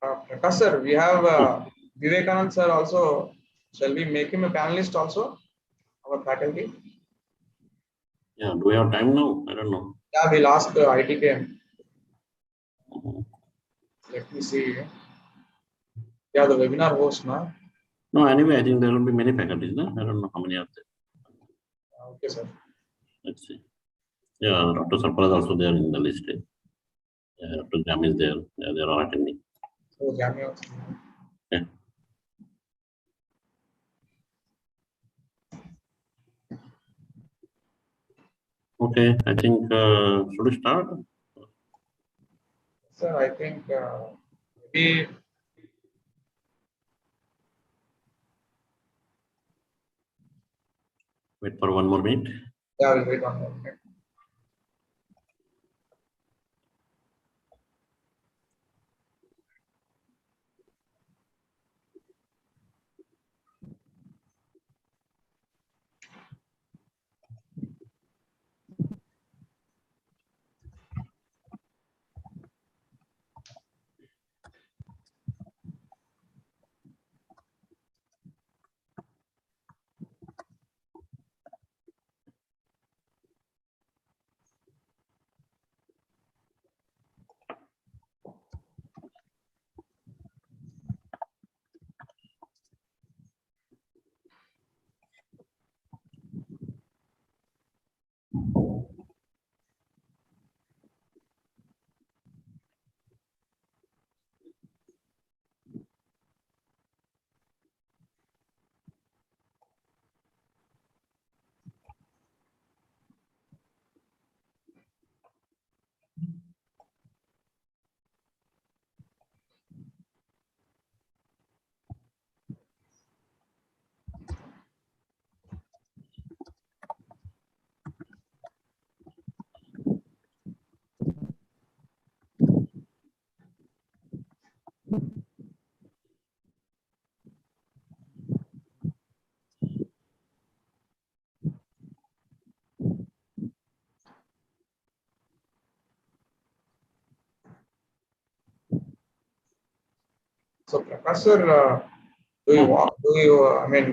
Prakash sir, we have Vivekanand sir also. Shall we make him a panelist also? Our faculty? Yeah, do we have time now? I don't know. Yeah, we'll ask ITKM. Let me see. Yeah, the webinar host, na? No, anyway, I think there will be many faculties. No? I don't know how many are there. Okay, sir. Let's see. Yeah, Dr. Sarpal is also there in the list. Yeah, Dr. Jam is there. Yeah, they are all attending. So, Jami also. Yeah. Okay, I think should we start? Sir, I think maybe Wait for 1 more minute. yeah, we'll wait 1 more minute. So, Prakash sir, I mean,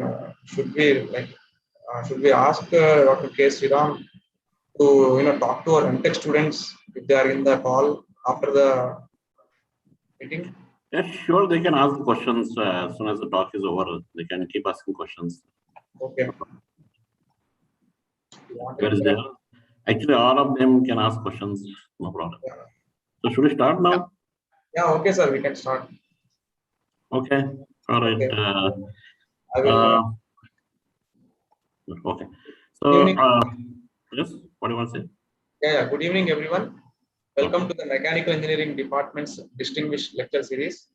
should we ask Dr. K. Sriram to, talk to our MTech students if they are in the call after the meeting? Yeah, sure, they can ask questions as soon as the talk is over. They can keep asking questions. Okay. Where is there? Actually, all of them can ask questions, no problem. Yeah. So should we start now? Yeah, okay, sir, we can start. Okay, all right. Okay. I will. Okay. Good So, evening. yes, what do you want to say? Yeah, good evening, everyone. Welcome to the Mechanical Engineering Department's Distinguished Lecture Series.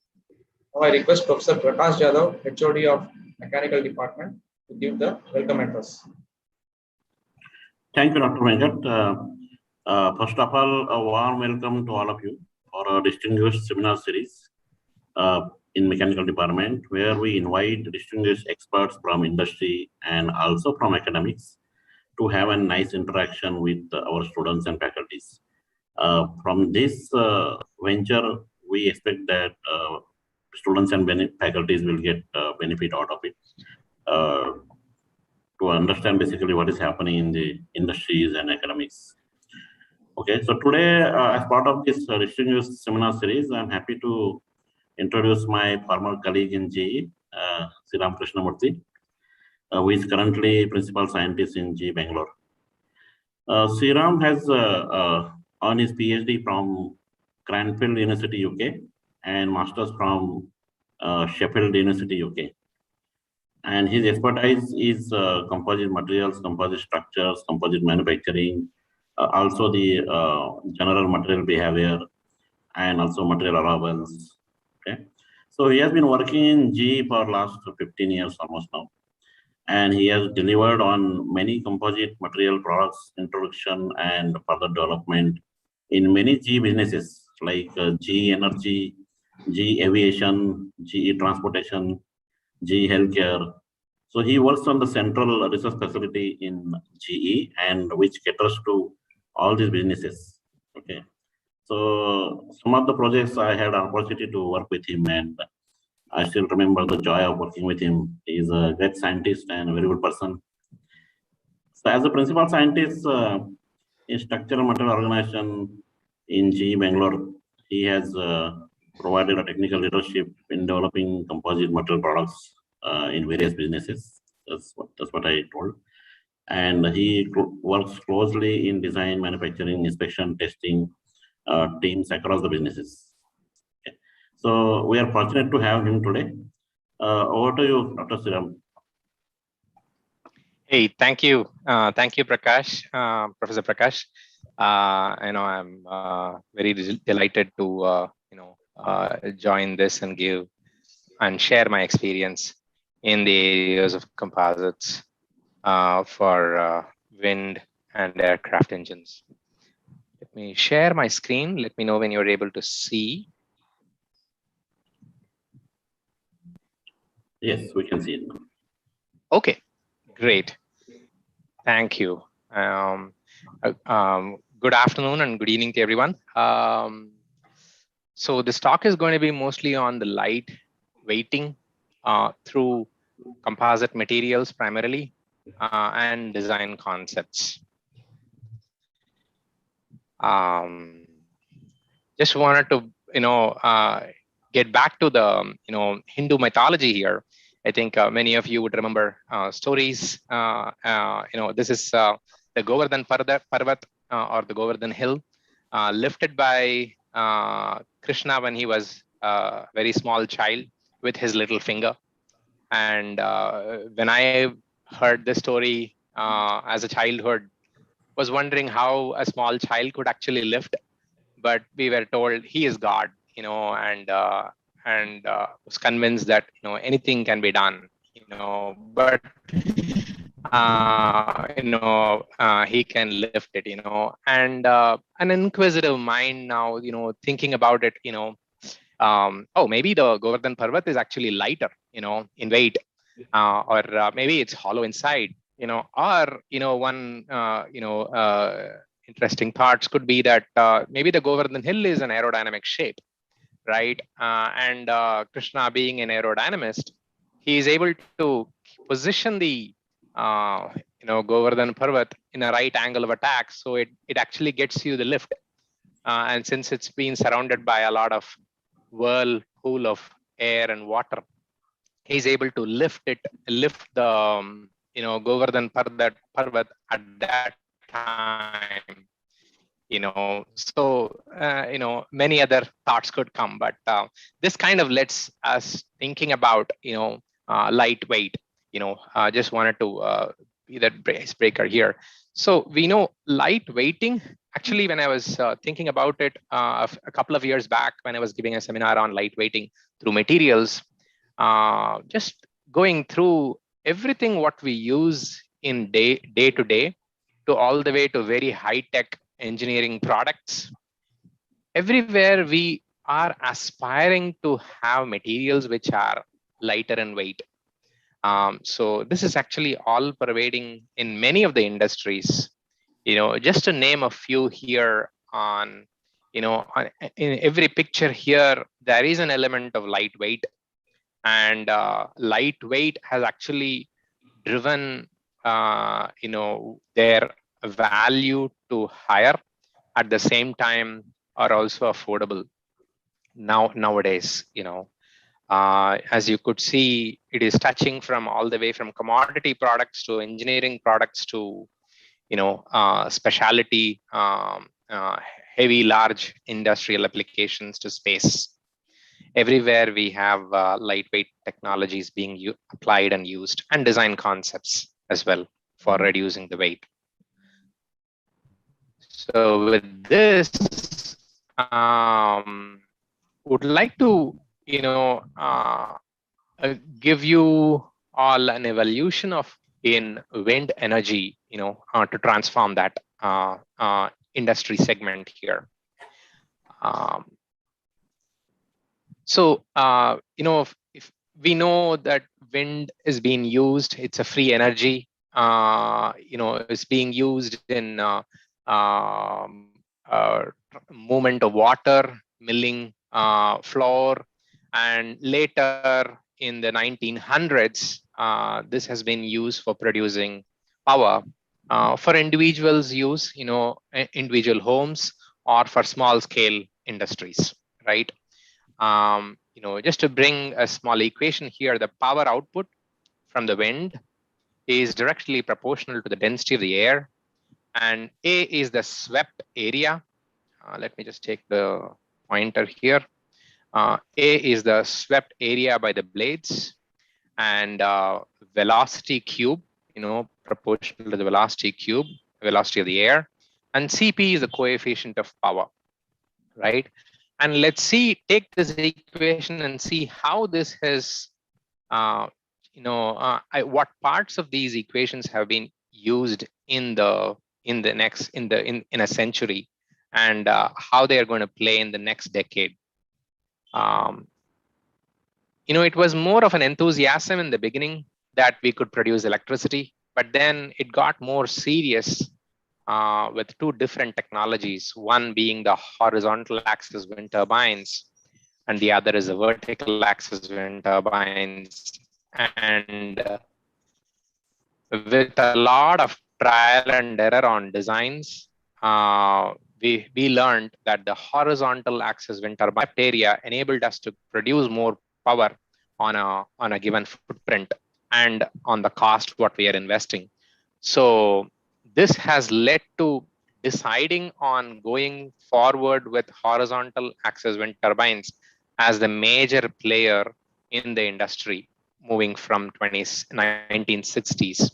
Now I request Professor Prakash Jadhav, HOD of Mechanical Department, to give the welcome address. Thank you, Dr. Venkat. First of all, a warm welcome to all of you for our distinguished seminar series in Mechanical Department, where we invite distinguished experts from industry and also from academics to have a nice interaction with our students and faculties. From this venture, we expect that students and faculties will get benefit out of it to understand basically what is happening in the industries and academics. Okay, so today, as part of this distinguished seminar series, I'm happy to introduce my former colleague in GE, Sriram Krishnamurthy, who is currently principal scientist in GE Bangalore. Sriram has earned his PhD from Cranfield University, UK, and master's from Sheffield University, UK. And his expertise is composite materials, composite structures, composite manufacturing, also the general material behavior, and also material allowance. Okay, so he has been working in GE for last 15 years almost now, and he has delivered on many composite material products introduction and further development in many GE businesses like GE Energy, GE Aviation, GE Transportation, GE Healthcare. So he works on the central research facility in GE and which caters to all these businesses. Okay. So some of the projects I had an opportunity to work with him, and I still remember the joy of working with him. He's a great scientist and a very good person. So as a principal scientist in structural material organization in GE Bangalore, he has provided a technical leadership in developing composite material products in various businesses. That's what I told. And he works closely in design, manufacturing, inspection, testing teams across the businesses. Okay. So we are fortunate to have him today. Over to you, Dr. Sriram. Hey, thank you. Thank you, Prakash, Professor Prakash. I'm very delighted to, join this and give and share my experience in the areas of composites for wind and aircraft engines. Let me share my screen. Let me know when you're able to see. Yes, we can see it now. Okay, great. Thank you. Good afternoon and good evening to everyone. So this talk is going to be mostly on the light weighting through composite materials primarily and design concepts. Just wanted to, get back to the, Hindu mythology here. I think many of you would remember stories. This is the Govardhan Parvat or the Govardhan Hill, lifted by Krishna when he was a very small child with his little finger. And when I heard this story as a childhood, was wondering how a small child could actually lift, but we were told he is God, and was convinced that anything can be done, but he can lift it, and an inquisitive mind now, thinking about it, oh, maybe the Govardhan Parvat is actually lighter, in weight, or maybe it's hollow inside, or one interesting thoughts could be that maybe the Govardhan Hill is an aerodynamic shape, right? And Krishna, being an aerodynamist, he is able to position the Govardhan Parvat in a right angle of attack, so it actually gets you the lift. And since it's been surrounded by a lot of whirlpool of air and water, he's able to lift the Govardhan Parvat at that time. So many other thoughts could come, but this kind of lets us thinking about lightweight. Just wanted to be that icebreaker here. So we know light weighting. Actually, when I was thinking about it a couple of years back, when I was giving a seminar on light weighting through materials, just going through everything what we use in day to day, to all the way to very high tech engineering products. Everywhere we are aspiring to have materials which are lighter in weight. So this is actually all pervading in many of the industries. Just to name a few here on, in every picture here, there is an element of lightweight, and lightweight has actually driven, their value to higher, at the same time are also affordable nowadays. As you could see, it is touching from all the way from commodity products to engineering products to specialty, heavy large industrial applications to space. Everywhere we have lightweight technologies being applied and used, and design concepts as well for reducing the weight. So with this, would like to give you all an evolution of in wind energy, to transform that industry segment here. So if we know that wind is being used, it's a free energy. It's being used in movement of water, milling flour, and later in the 1900s, this has been used for producing power for individuals' use, individual homes, or for small scale industries, right? Just to bring a small equation here, the power output from the wind is directly proportional to the density of the air, and A is the swept area. Let me just take the pointer here. A is the swept area by the blades, and velocity cube, proportional to the velocity cube, velocity of the air, and Cp is the coefficient of power, right? And let's see, take this equation and see how this has, what parts of these equations have been used in a century, and how they are going to play in the next decade. It was more of an enthusiasm in the beginning that we could produce electricity, but then it got more serious with two different technologies, one being the horizontal axis wind turbines, and the other is the vertical axis wind turbines. And with a lot of trial and error on designs, we learned that the horizontal axis wind turbine area enabled us to produce more power on a given footprint and on the cost what we are investing. So this has led to deciding on going forward with horizontal axis wind turbines as the major player in the industry, moving from 1960s.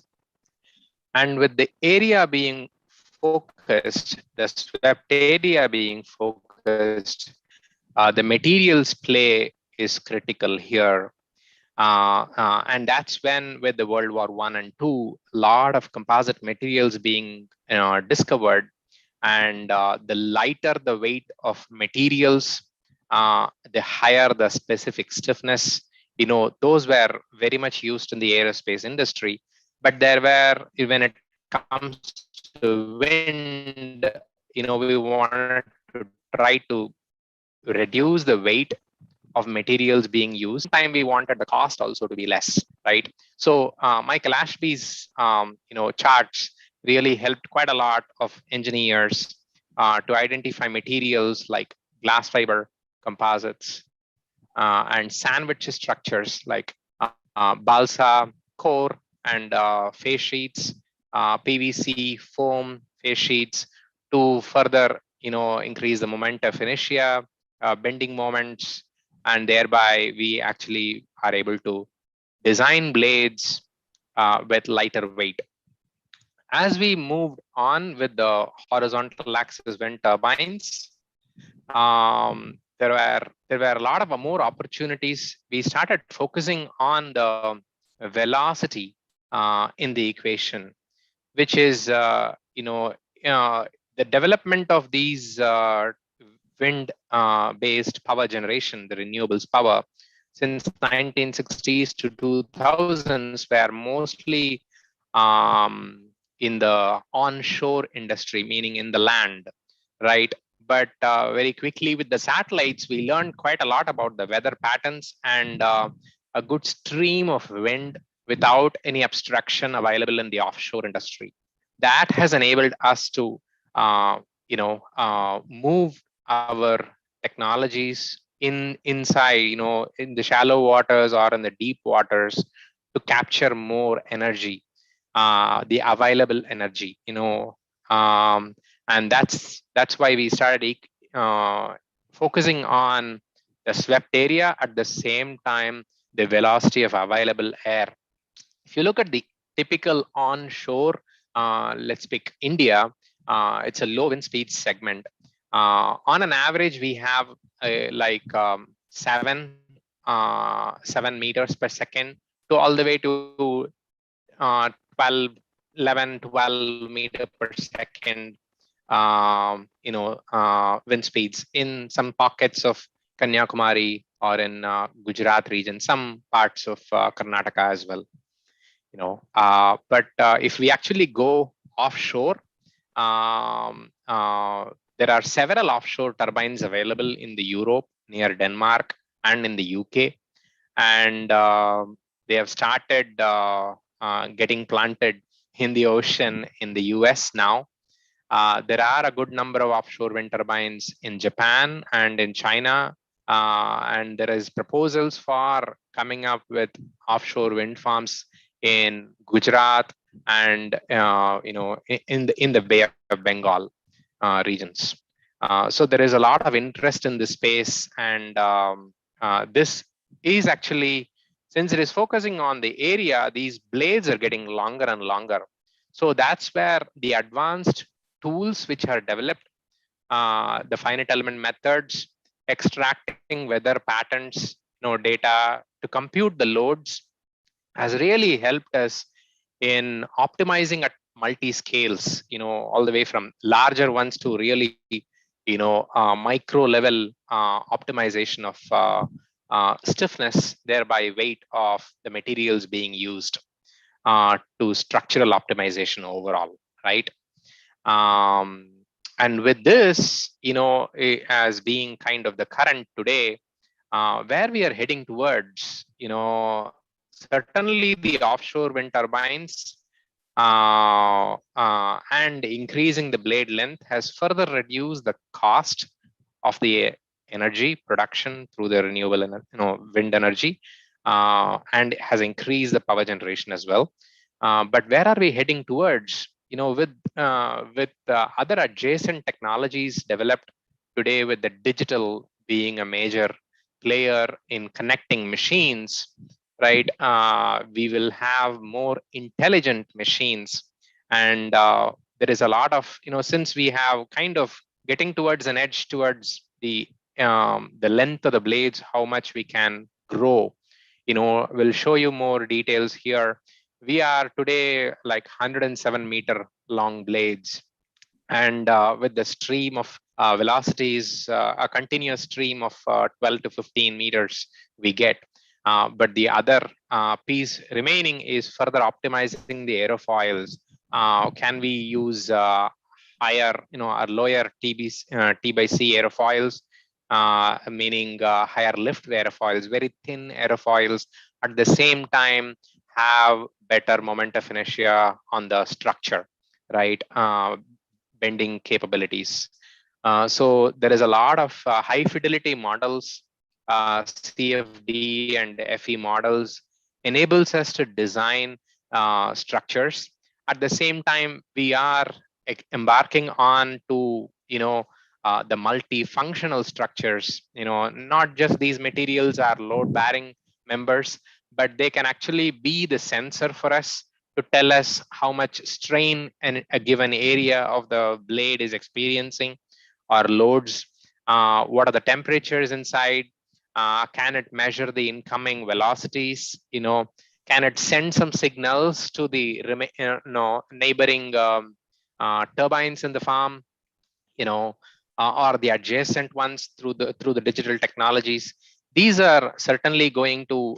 And with the area being focused, the swept area being focused, the materials play is critical here. And that's when, with the World War I and II, a lot of composite materials being discovered, and the lighter the weight of materials, the higher the specific stiffness. Those were very much used in the aerospace industry. But there were, when it comes to wind, we wanted to try to reduce the weight of materials being used. Time we wanted the cost also to be less, right? So Michael Ashby's charts really helped quite a lot of engineers to identify materials like glass fiber composites and sandwich structures like balsa core and face sheets, PVC foam face sheets, to further increase the moment of inertia, bending moments, and thereby we actually are able to design blades with lighter weight. As we moved on with the horizontal axis wind turbines, there were a lot of more opportunities. We started focusing on the velocity in the equation, which is the development of these wind based power generation, the renewables power, since 1960s to 2000s were mostly in the onshore industry, meaning in the land, right? But very quickly with the satellites, we learned quite a lot about the weather patterns and a good stream of wind without any obstruction available in the offshore industry. That has enabled us to move our technologies inside, in the shallow waters or in the deep waters, to capture more energy, the available energy, and that's why we started focusing on the swept area, at the same time the velocity of available air. If you look at the typical onshore, let's pick India, it's a low wind speed segment. On an average, we have 7 meters per second to all the way to 12 meter per second, wind speeds in some pockets of Kanyakumari or in Gujarat region, some parts of Karnataka as well. But if we actually go offshore, there there are several offshore turbines available in the Europe, near Denmark, and in the UK. And they have started getting planted in the ocean in the US now. There are a good number of offshore wind turbines in Japan and in China. And there is proposals for coming up with offshore wind farms in Gujarat and in the Bay of Bengal regions. So there is a lot of interest in this space, and this is actually, since it is focusing on the area, these blades are getting longer and longer. So that's where the advanced tools which are developed, the finite element methods, extracting weather patterns, data to compute the loads, has really helped us in optimizing at multi scales, all the way from larger ones to really, micro level optimization of stiffness, thereby weight of the materials being used, to structural optimization overall, right? And with this, as being kind of the current today, where we are heading towards, certainly the offshore wind turbines and increasing the blade length has further reduced the cost of the energy production through the renewable wind energy, and has increased the power generation as well. But where are we heading towards? With other adjacent technologies developed today, with the digital being a major player in connecting machines, right? We will have more intelligent machines, and there is a lot of, since we have kind of getting towards an edge towards the length of the blades, how much we can grow. We'll show you more details here. We are today like 107-meter long blades, and with the stream of velocities, a continuous stream of 12 to 15 meters we get. But the other piece remaining is further optimizing the aerofoils. Can we use higher, or lower T by C aerofoils, meaning higher lift aerofoils, very thin aerofoils, at the same time have better moment of inertia on the structure, right? Bending capabilities. So there is a lot of high fidelity models, CFD and FE models enables us to design structures. At the same time, we are embarking on to, the multifunctional structures, not just these materials are load bearing members, but they can actually be the sensor for us to tell us how much strain a given area of the blade is experiencing, or loads, what are the temperatures inside, can it measure the incoming velocities, can it send some signals to the neighboring turbines in the farm, or the adjacent ones through the digital technologies. These are certainly going to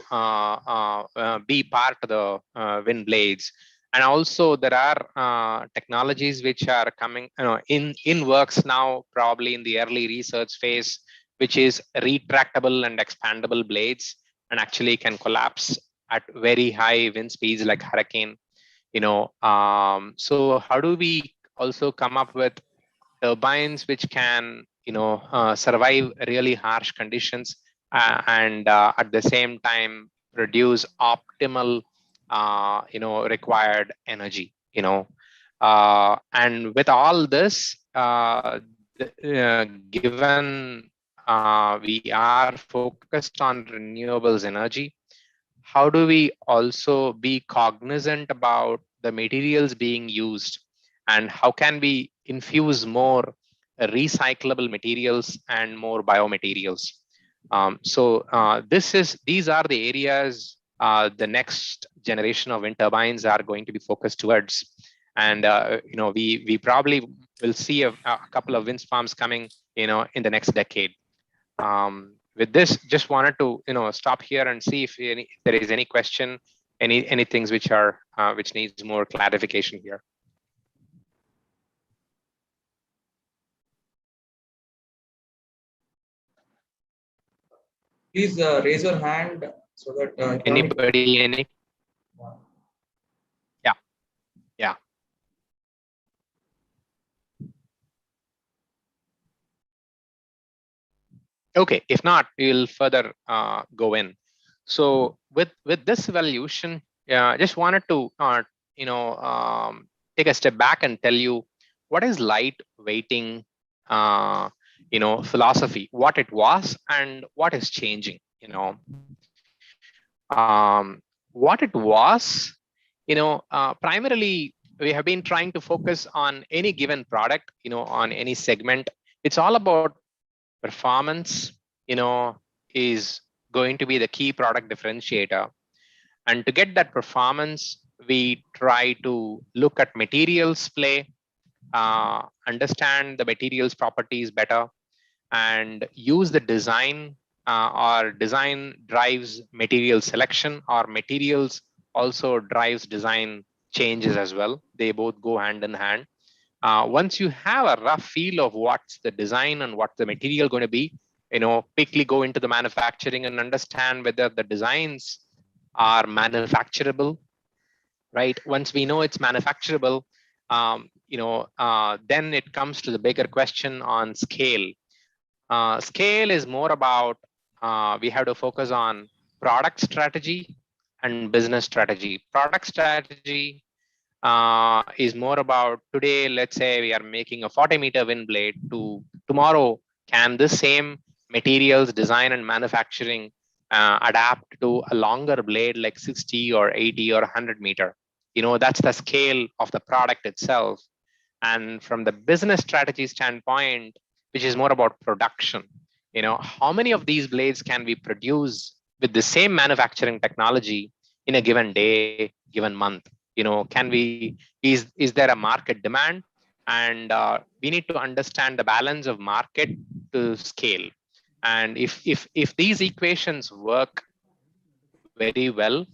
be part of the wind blades. And also there are technologies which are coming in works now, probably in the early research phase, which is retractable and expandable blades, and actually can collapse at very high wind speeds like hurricane. So how do we also come up with turbines which can survive really harsh conditions, and at the same time produce optimal required energy, and with all this, given we are focused on renewables energy, how do we also be cognizant about the materials being used, and how can we infuse more recyclable materials and more biomaterials? So these are the areas the next generation of wind turbines are going to be focused towards. And we probably will see a couple of wind farms coming in the next decade. With this, just wanted to stop here and see if there is any question, any things which are which needs more clarification here. Please raise your hand so that Anybody? Any? Yeah. Yeah. Okay. If not, we'll further go in. So with this evaluation, just wanted to take a step back and tell you what is light weighting philosophy, what it was and what is changing. What it was, primarily we have been trying to focus on any given product, on any segment. It's all about performance, is going to be the key product differentiator. And to get that performance, we try to look at materials play, understand the materials properties better, and use the design, or design drives material selection, or materials also drives design changes as well. They both go hand in hand. Once you have a rough feel of what's the design and what the material going to be, quickly go into the manufacturing and understand whether the designs are manufacturable, right? Once we know it's manufacturable, then it comes to the bigger question on scale. Scale is more about, we have to focus on product strategy and business strategy. Product strategy is more about today, let's say we are making a 40-meter wind blade. To tomorrow, can the same materials, design and manufacturing adapt to a longer blade like 60 or 80 or 100-meter? That's the scale of the product itself. And from the business strategy standpoint, which is more about production, how many of these blades can we produce with the same manufacturing technology in a given day, given month? Can we, is there a market demand? And we need to understand the balance of market to scale. And if these equations work very well,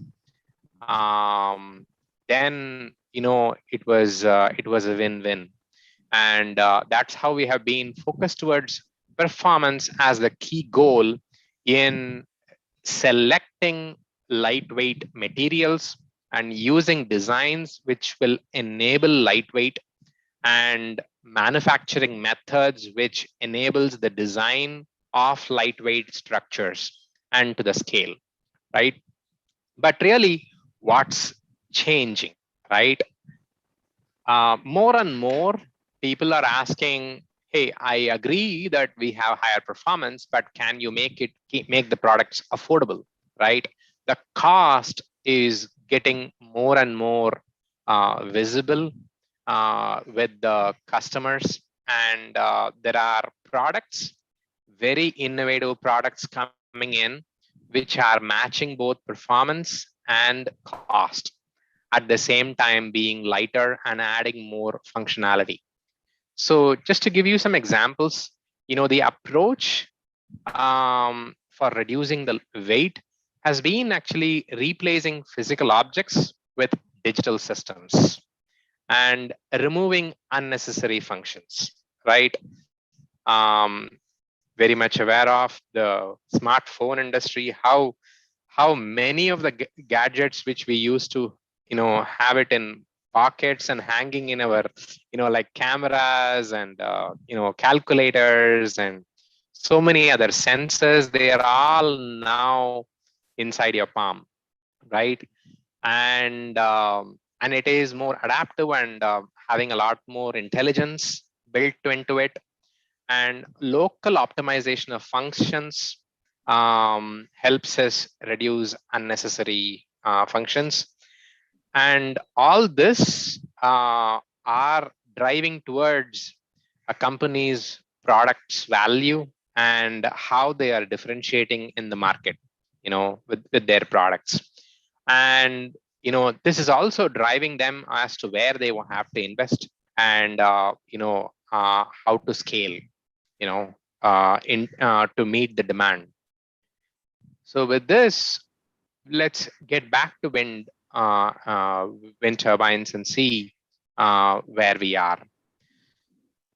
then it was a win-win. And that's how we have been focused towards performance as the key goal in selecting lightweight materials and using designs which will enable lightweight, and manufacturing methods which enables the design of lightweight structures and to the scale, right? But really, what's changing, right? More and more people are asking, hey, I agree that we have higher performance, but can you make the products affordable, right? The cost is getting more and more visible with the customers, and there are products, very innovative products coming in, which are matching both performance and cost, at the same time being lighter and adding more functionality. So just to give you some examples, the approach for reducing the weight has been actually replacing physical objects with digital systems and removing unnecessary functions, right? Very much aware of the smartphone industry, how many of the gadgets which we used to have it in pockets and hanging in our like cameras and calculators and so many other sensors, they are all now inside your palm, right? And it is more adaptive and having a lot more intelligence built into it, and local optimization of functions helps us reduce unnecessary functions. And all this are driving towards a company's product's value and how they are differentiating in the market, with their products. And this is also driving them as to where they will have to invest and how to scale, to meet the demand. So with this, let's get back to wind turbines and see where we are.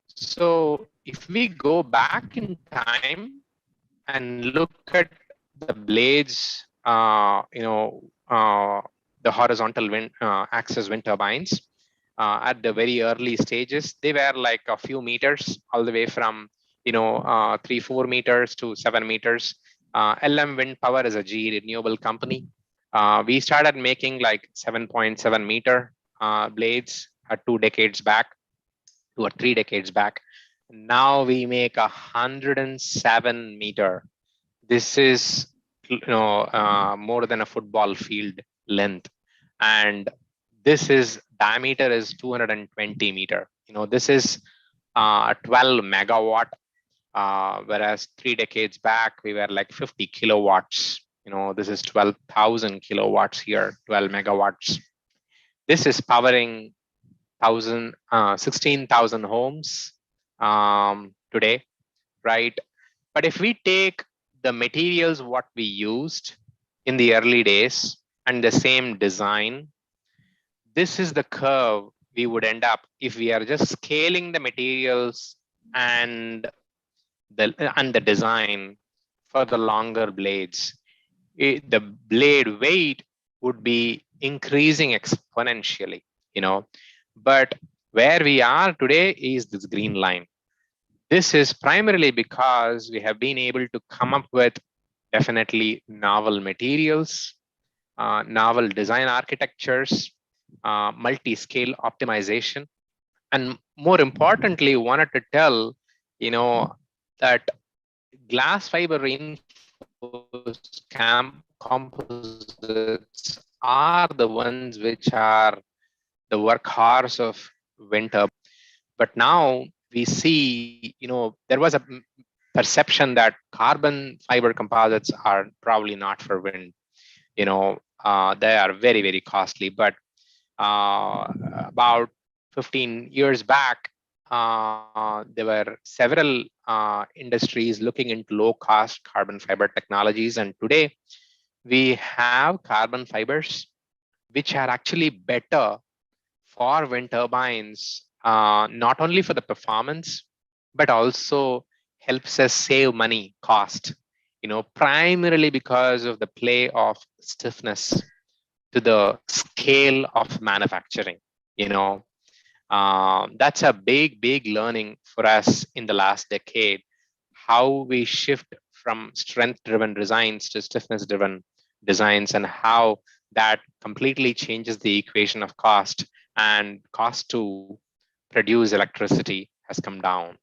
So if we go back in time and look at the blades, the horizontal wind axis wind turbines at the very early stages, they were like a few meters, all the way from 3-4 meters to 7 meters. LM Wind Power is a GE renewable company. We started making like 7.7 meter blades 2 decades back, 2 or 3 decades back. Now we make 107 meter. This is more than a football field length, and this is diameter is 220 meter. This is 12 megawatt, whereas 3 decades back we were like 50 kilowatts. This is 12,000 kilowatts here, 12 megawatts. This is powering 16,000 homes today, right? But if we take the materials what we used in the early days and the same design, this is the curve we would end up if we are just scaling the materials and the design for the longer blades. The blade weight would be increasing exponentially, but where we are today is this green line. This is primarily because we have been able to come up with definitely novel materials, novel design architectures, multi-scale optimization, and more importantly, wanted to tell that glass fiber reinforced composites are the ones which are the workhorse of wind turbine. But now we see, there was a perception that carbon fiber composites are probably not for wind. They are very, very costly. But about 15 years back, there were several industries looking into low-cost carbon fiber technologies. And today, we have carbon fibers, which are actually better for wind turbines, not only for the performance, but also helps us save money, cost, primarily because of the play of stiffness to the scale of manufacturing. That's a big, big learning for us in the last decade, how we shift from strength-driven designs to stiffness-driven designs, and how that completely changes the equation of cost, and cost to produce electricity has come down,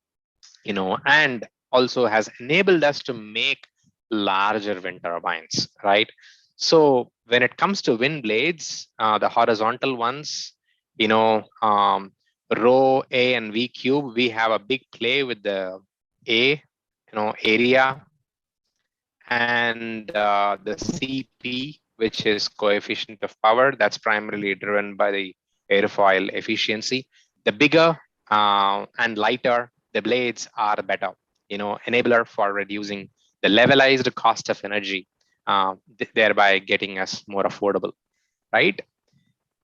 and also has enabled us to make larger wind turbines, right? So when it comes to wind blades, the horizontal ones, rho A and V cube, we have a big play with the A, area, and the CP, which is coefficient of power. That's primarily driven by the airfoil efficiency. The bigger and lighter the blades are, the better, enabler for reducing the levelized cost of energy, thereby getting us more affordable, right?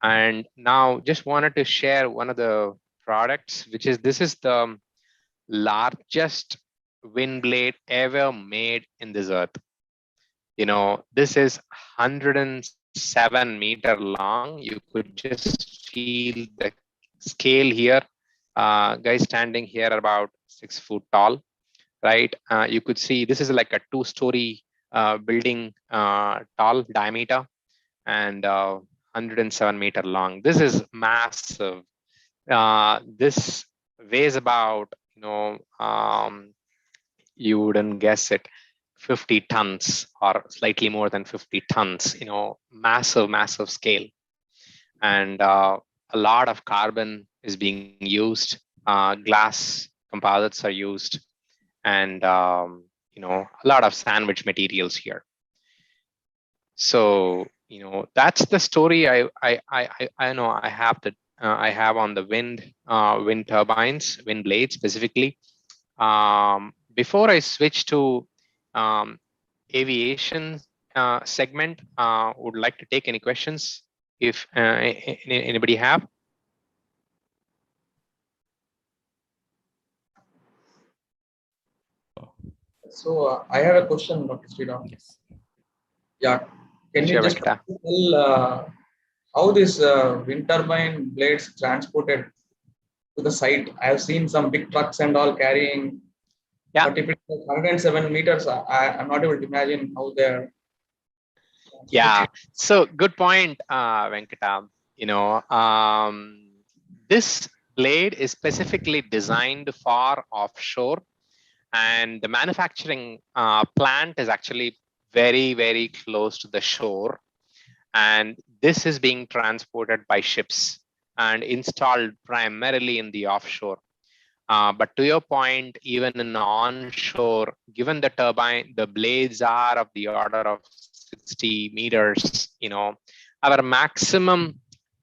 And now just wanted to share one of the products, which is, this is the largest wind blade ever made in this earth. This is 107 meter long. You could just feel the scale here. Guys standing here about 6 foot tall, right? You could see this is like a 2-story building, tall diameter, and 107 meter long. This is massive. This weighs about, you wouldn't guess it, 50 tons or slightly more than 50 tons, massive, massive scale. And a lot of carbon is being used. Glass composites are used, and a lot of sandwich materials here. So that's the story I know I have on the wind turbines, wind blades specifically. Before I switch to aviation segment, would like to take any questions if anybody have. So I have a question, Dr. Sriram. Yes. Yeah. Can you Sure, just Venkata. tell how this wind turbine blades transported to the site? I have seen some big trucks and all carrying, Yeah. but if it's like 107 meters, I'm not able to imagine how they're Yeah. transported. So good point, Venkata. This blade is specifically designed for offshore, and the manufacturing plant is actually very, very close to the shore. And this is being transported by ships and installed primarily in the offshore. But to your point, even in onshore, given the turbine, the blades are of the order of 60 meters, our maximum,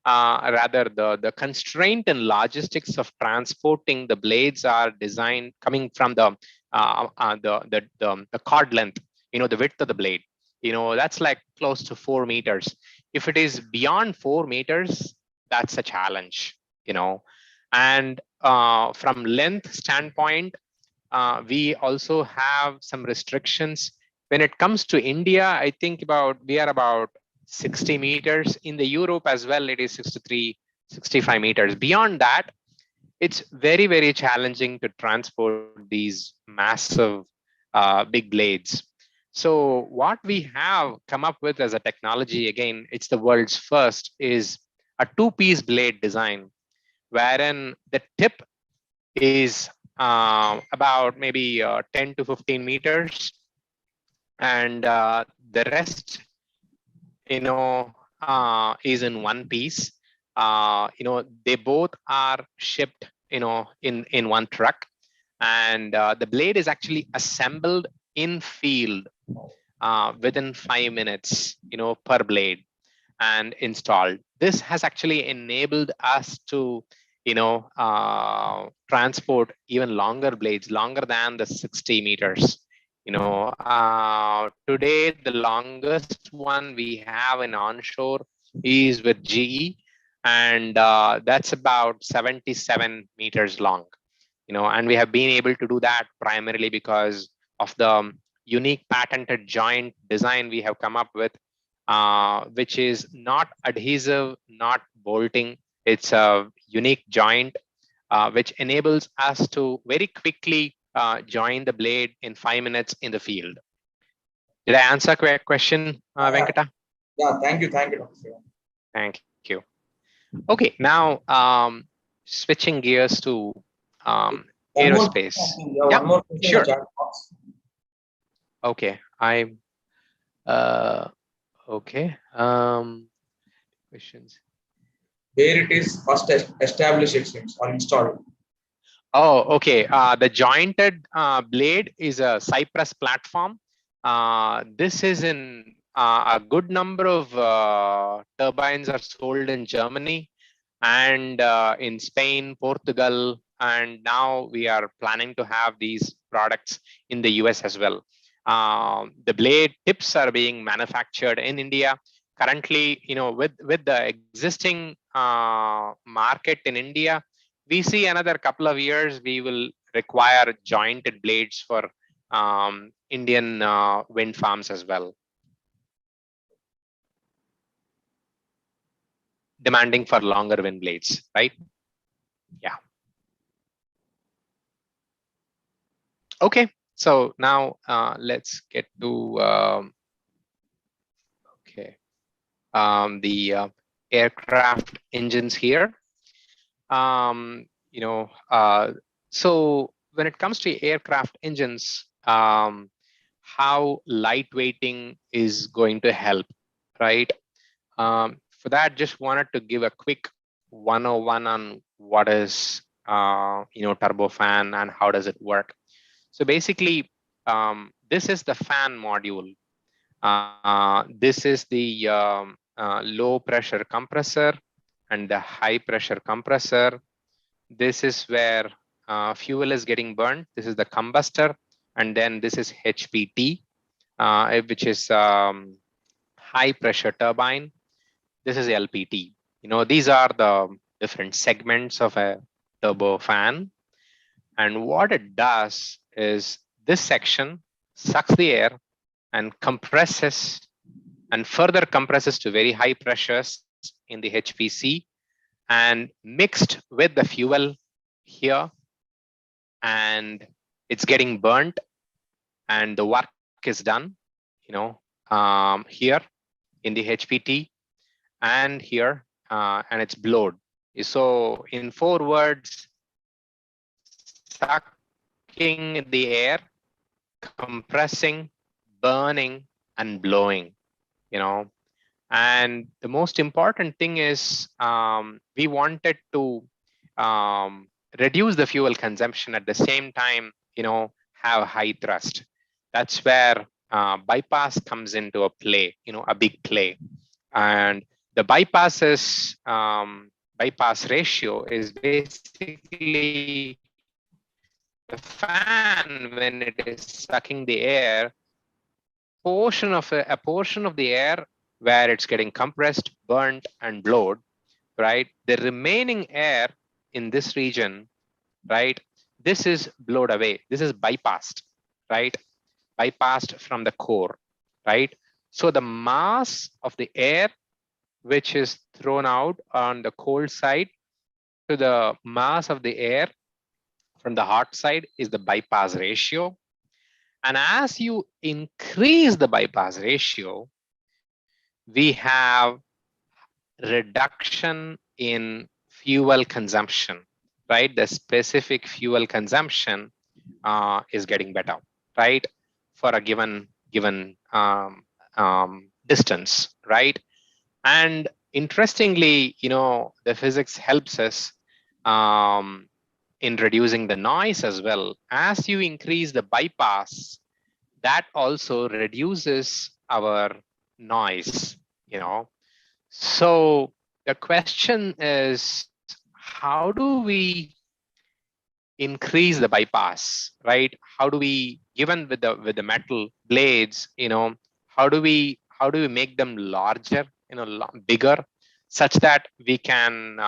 rather the constraint and logistics of transporting the blades are designed coming from the cord length, the width of the blade. That's like close to 4 meters. If it is beyond 4 meters, that's a challenge, and from length standpoint, we also have some restrictions. When it comes to India, I think we are about 60 meters. In the Europe as well, it is 63, 65 meters. Beyond that, it's very, very challenging to transport these massive big blades. So what we have come up with as a technology, again, it's the world's first, is a two-piece blade design, wherein the tip is about maybe 10 to 15 meters, and the rest, is in one piece. They both are shipped, in one truck, and the blade is actually assembled in field within 5 minutes, per blade, and installed. This has actually enabled us to, transport even longer blades, longer than the 60 meters. Today, the longest one we have in onshore is with GE, and that's about 77 meters long. And we have been able to do that primarily because of the unique patented joint design we have come up with, which is not adhesive, not bolting. It's a unique joint, which enables us to very quickly join the blade in 5 minutes in the field. Did I answer a question, Venkata? Yeah, thank you, Dr. Sriram. Thank you. Okay, now switching gears to One more aerospace. question, yeah, one more question in the Sure. chat box. Okay, okay. Questions. Where it is first established, it seems, or installed. Oh, okay. The jointed blade is a Cypress platform. This is in a good number of turbines are sold in Germany and in Spain, Portugal, and now we are planning to have these products in the US as well. The blade tips are being manufactured in India. Currently, with the existing market in India, we see another couple of years we will require jointed blades for Indian wind farms as well, demanding for longer wind blades, right? Yeah. Okay, so now let's get to the aircraft engines here. So when it comes to aircraft engines, how lightweighting is going to help, right? For that, just wanted to give a quick 101 on what is turbofan and how does it work. So basically, this is the fan module. This is the low pressure compressor and the high pressure compressor. This is where fuel is getting burned. This is the combustor. And then this is HPT, which is high pressure turbine. This is LPT. These are the different segments of a turbofan. And what it does is this section sucks the air and compresses and further compresses to very high pressures in the HPC and mixed with the fuel here, and it's getting burnt and the work is done, here in the HPT and here, and it's blowed. So in 4 words, sucking the air, compressing, burning, and blowing, and the most important thing is we wanted to reduce the fuel consumption at the same time, have high thrust. That's where bypass comes into a play, a big play. And the bypass ratio is basically the fan when it is sucking the air, a portion of the air where it's getting compressed, burnt, and blowed, right? The remaining air in this region, right? This is blowed away. This is bypassed, right? Bypassed from the core, right? So the mass of the air which is thrown out on the cold side to the mass of the air from the hot side is the bypass ratio. And as you increase the bypass ratio, we have reduction in fuel consumption, right? The specific fuel consumption is getting better, right? For a given distance, right? And interestingly, the physics helps us in reducing the noise as well. As you increase the bypass, that also reduces our noise, So the question is, how do we increase the bypass, right? How do we, given with the metal blades, how do we make them larger, bigger, such that we can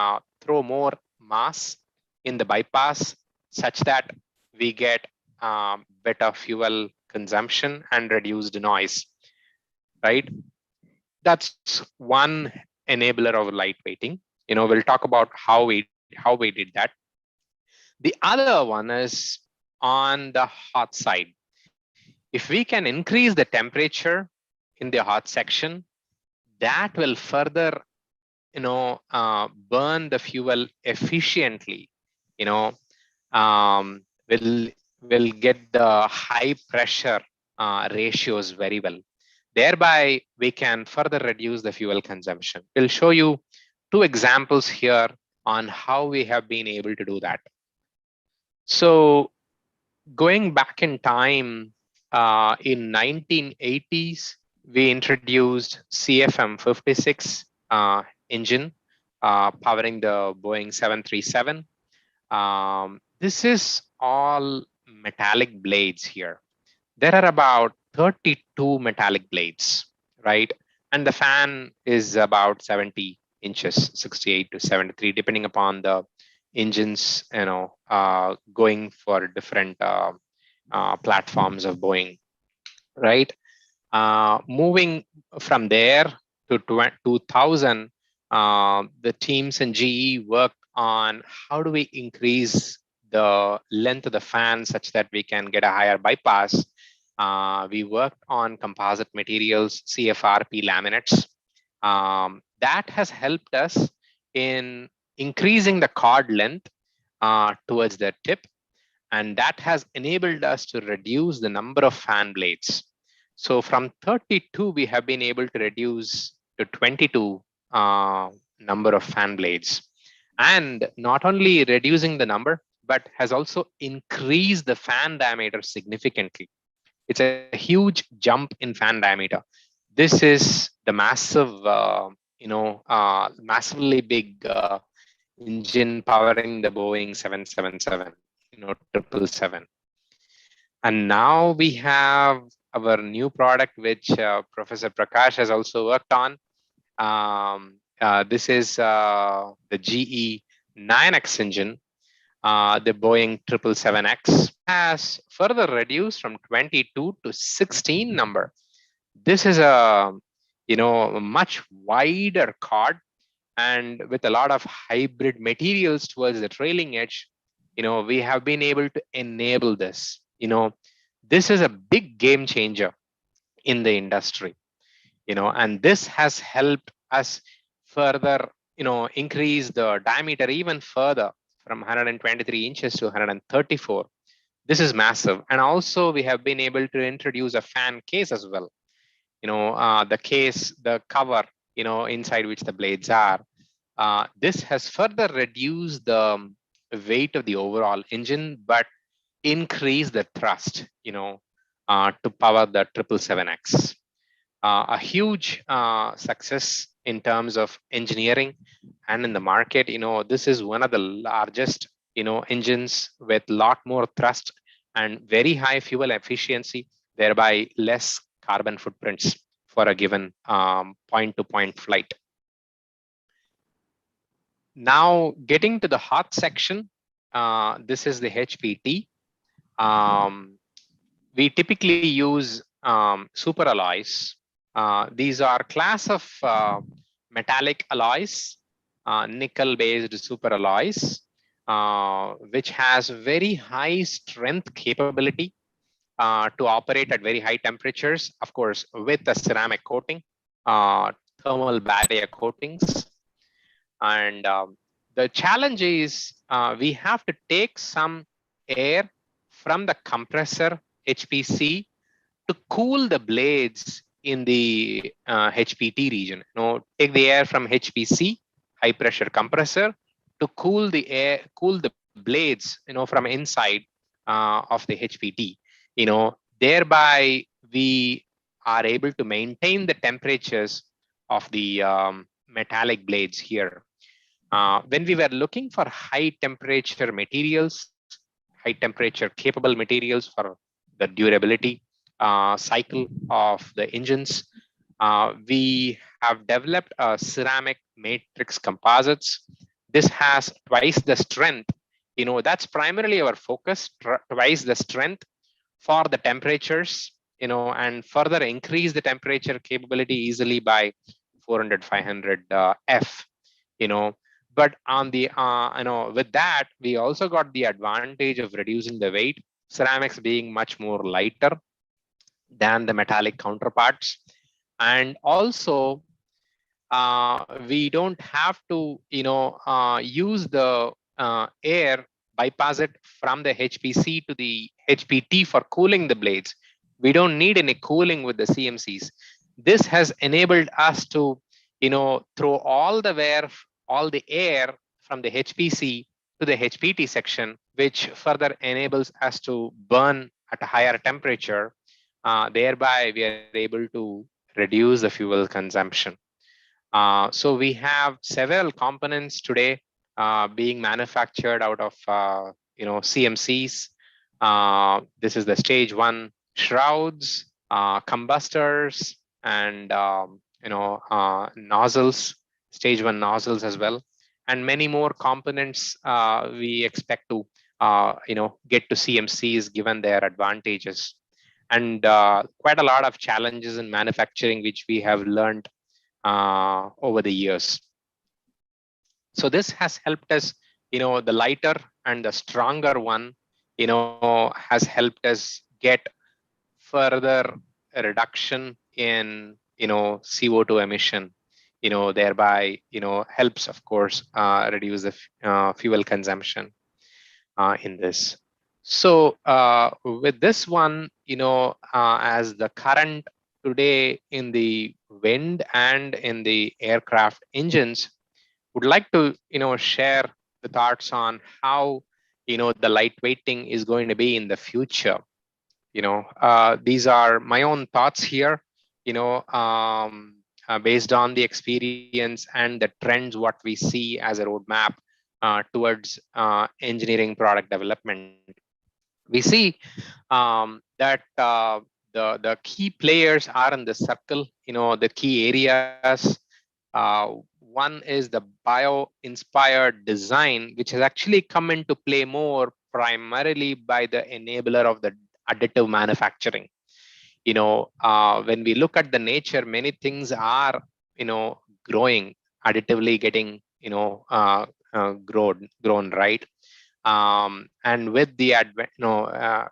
throw more mass in the bypass, such that we get better fuel consumption and reduced noise, right? That's one enabler of lightweighting. We'll talk about how we did that. The other one is on the hot side. If we can increase the temperature in the hot section, that will further, burn the fuel efficiently. Will get the high pressure ratios very well. Thereby, we can further reduce the fuel consumption. We'll show you 2 examples here on how we have been able to do that. So going back in time, in 1980s, we introduced CFM 56 engine powering the Boeing 737. This is all metallic blades here. There are about 32 metallic blades, right? And the fan is about 70 inches, 68 to 73, depending upon the engines, going for different platforms of Boeing, right? Moving from there to 2000, the teams in GE worked on how do we increase the length of the fan such that we can get a higher bypass. We worked on composite materials, CFRP laminates. That has helped us in increasing the chord length towards the tip, and that has enabled us to reduce the number of fan blades. So from 32, we have been able to reduce to 22 number of fan blades. And not only reducing the number, but has also increased the fan diameter significantly. It's a huge jump in fan diameter. This is the massive, massively big engine powering the Boeing 777, 777. And now we have our new product, which Professor Prakash has also worked on. This is the GE 9X engine. The Boeing 777X has further reduced from 22 to 16 number. This is a a much wider chord, and with a lot of hybrid materials towards the trailing edge, we have been able to enable this. This is a big game changer in the industry, and this has helped us further, increase the diameter even further from 123 inches to 134. This is massive. And also we have been able to introduce a fan case as well. The case, the cover, inside which the blades are. This has further reduced the weight of the overall engine, but increase the thrust, to power the 777X. A huge success in terms of engineering and in the market. This is one of the largest, engines with a lot more thrust and very high fuel efficiency, thereby less carbon footprints for a given point-to-point flight. Now, getting to the hot section, this is the HPT. We typically use super alloys. These are class of metallic alloys, nickel-based super alloys, which has very high strength capability to operate at very high temperatures, of course, with a ceramic coating, thermal barrier coatings. And the challenge is we have to take some air from the compressor HPC to cool the blades in the HPT region. Take the air from HPC, high pressure compressor, to cool the air, cool the blades, from inside of the HPT. Thereby we are able to maintain the temperatures of the metallic blades here. When we were looking for high temperature materials, high temperature capable materials for the durability cycle of the engines, we have developed a ceramic matrix composites. This has twice the strength. That's primarily our focus, twice the strength for the temperatures, and further increase the temperature capability easily by 400, 500 F, But on the, with that, we also got the advantage of reducing the weight, ceramics being much more lighter than the metallic counterparts. And also, we don't have to, use the air, bypass it from the HPC to the HPT for cooling the blades. We don't need any cooling with the CMCs. This has enabled us to, throw all the air from the HPC to the HPT section, which further enables us to burn at a higher temperature. Thereby, we are able to reduce the fuel consumption. So we have several components today being manufactured out of CMCs. This is the stage 1 shrouds, combustors, and nozzles, stage 1 nozzles as well, and many more components we expect to get to CMCs given their advantages, and quite a lot of challenges in manufacturing which we have learned over the years. So this has helped us, the lighter and the stronger one, has helped us get further reduction in, CO2 emission, thereby, helps, of course, reduce the fuel consumption in this. So with this one, as the current today in the wind and in the aircraft engines, would like to, share the thoughts on how, the lightweighting is going to be in the future. These are my own thoughts here, based on the experience and the trends, what we see as a roadmap towards engineering product development. We see that the key players are in the circle, the key areas. One is the bio-inspired design, which has actually come into play more primarily by the enabler of the additive manufacturing. when we look at the nature, many things are, growing, additively getting, grown, right? And with the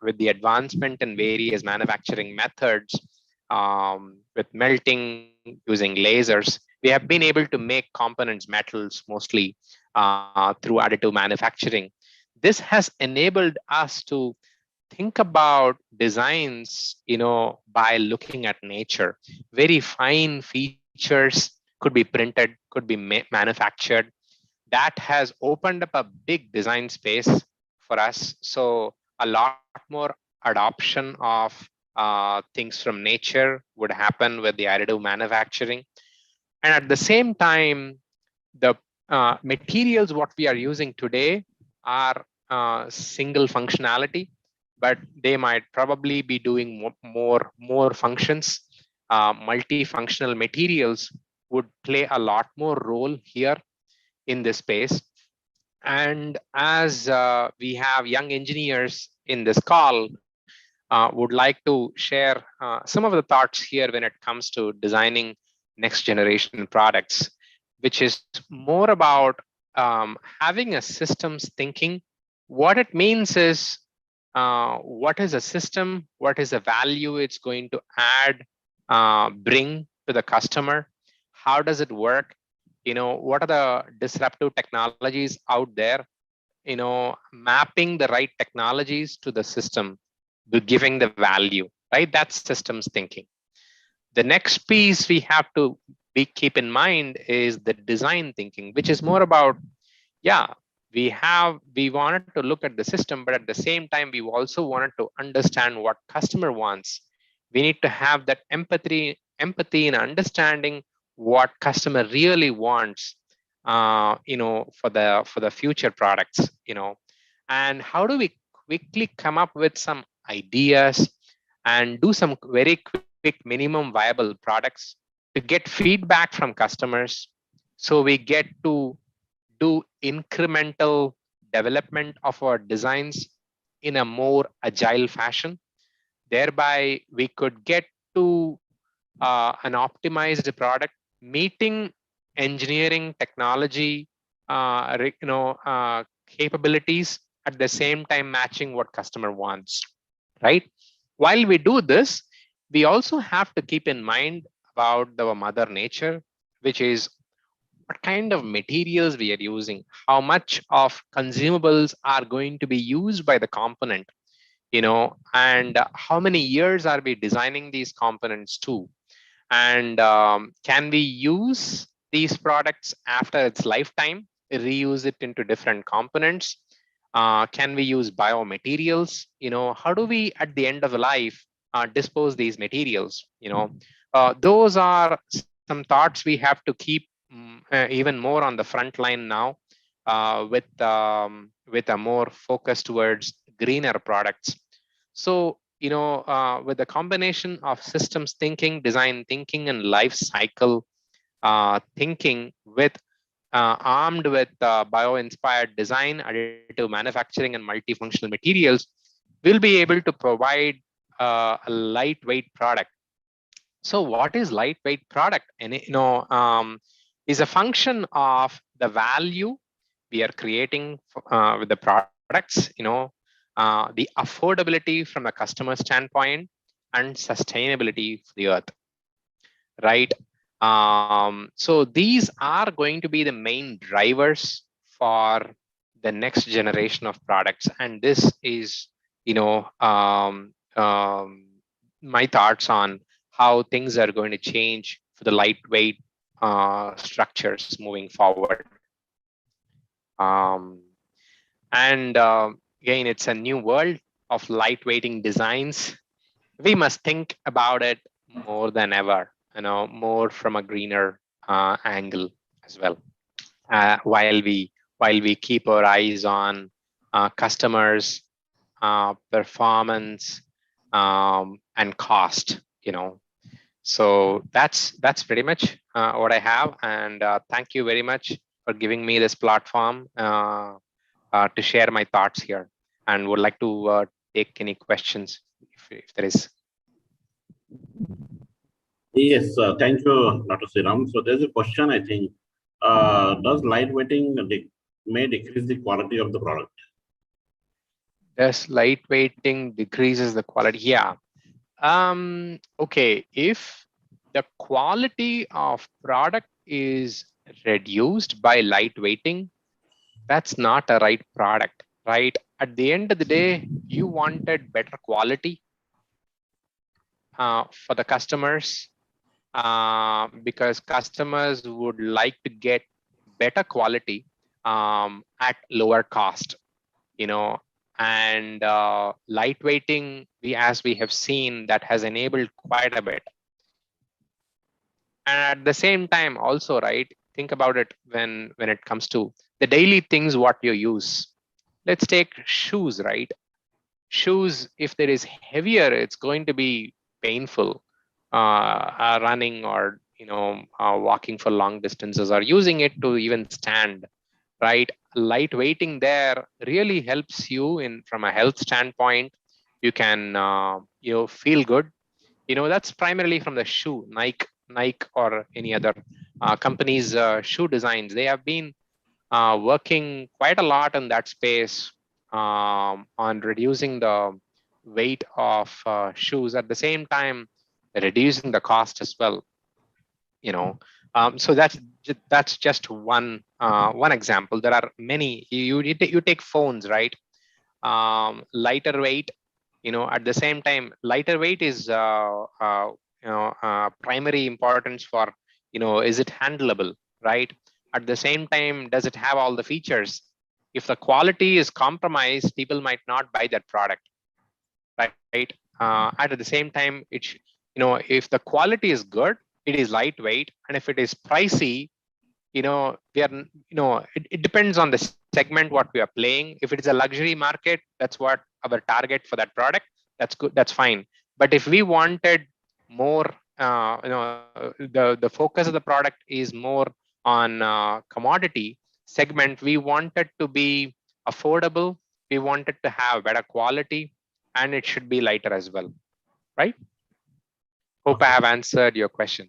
with the advancement in various manufacturing methods, with melting using lasers, we have been able to make components, metals mostly, through additive manufacturing. This has enabled us to think about designs, by looking at nature. Very fine features could be printed, could be manufactured. That has opened up a big design space for us. So a lot more adoption of things from nature would happen with the additive manufacturing. And at the same time, the materials what we are using today are single functionality, but they might probably be doing more functions. Multifunctional materials would play a lot more role here in this space. And as we have young engineers in this call, would like to share some of the thoughts here when it comes to designing next generation products, which is more about having a systems thinking. What it means is, what is a system? What is the value it's going to add, bring to the customer? How does it work? What are the disruptive technologies out there? Mapping the right technologies to the system, giving the value, right? That's systems thinking. The next piece we have to keep in mind is the design thinking, which is more about, we wanted to look at the system, but at the same time, we also wanted to understand what customer wants. We need to have that empathy in understanding what customer really wants, for the future products, and how do we quickly come up with some ideas and do some very quick minimum viable products to get feedback from customers, so we get to do incremental development of our designs in a more agile fashion. Thereby, we could get to an optimized product meeting engineering technology, capabilities, at the same time matching what customer wants, right? While we do this, we also have to keep in mind about the mother nature, which is what kind of materials we are using, how much of consumables are going to be used by the component, and how many years are we designing these components to, and can we use these products after its lifetime, reuse it into different components? Can we use biomaterials? How do we, at the end of the life, dispose these materials? Those are some thoughts we have to keep even more on the front line now, with a more focus towards greener products. So, with the combination of systems thinking, design thinking, and life cycle thinking, with armed with bio-inspired design, additive manufacturing, and multifunctional materials, we'll be able to provide a lightweight product. So, what is lightweight product? And is a function of the value we are creating with the products. The affordability from a customer standpoint, and sustainability for the earth, right? So these are going to be the main drivers for the next generation of products. And this is, my thoughts on how things are going to change for the lightweight structures moving forward. And again, it's a new world of lightweighting designs. We must think about it more than ever, more from a greener angle as well. While we keep our eyes on customers, performance, and cost, So that's pretty much what I have. And thank you very much for giving me this platform to share my thoughts here, and would like to take any questions if there is. Yes, thank you, Dr. Sriram. So there's a question, I think, does lightweighting may decrease the quality of the product? Does lightweighting decreases the quality? Yeah. Okay. If the quality of product is reduced by lightweighting, that's not a right product, right? At the end of the day, you wanted better quality for the customers because customers would like to get better quality at lower cost, you know, and lightweighting, as we have seen, that has enabled quite a bit. And at the same time also, right, think about it when it comes to the daily things what you use. Let's take shoes, right? Shoes, if there is heavier, it's going to be painful running or walking for long distances or using it to even stand, right? Lightweighting there really helps you in from a health standpoint. You can feel good. That's primarily from the shoe. Nike or any other companies shoe designs, they have been working quite a lot in that space on reducing the weight of shoes, at the same time reducing the cost as well. So that's just one example. There are many. You take phones, right? Lighter weight. At the same time, lighter weight is primary importance for, is it handleable, right? At the same time, does it have all the features? If the quality is compromised, people might not buy that product, right? At the same time, if the quality is good, it is lightweight, and if it is pricey, it depends on the segment what we are playing. If it is a luxury market, that's what our target for that product. That's good. That's fine. But if we wanted more, the focus of the product is more on commodity segment. We wanted to be affordable. We wanted to have better quality, and it should be lighter as well, right? Hope I have answered your question.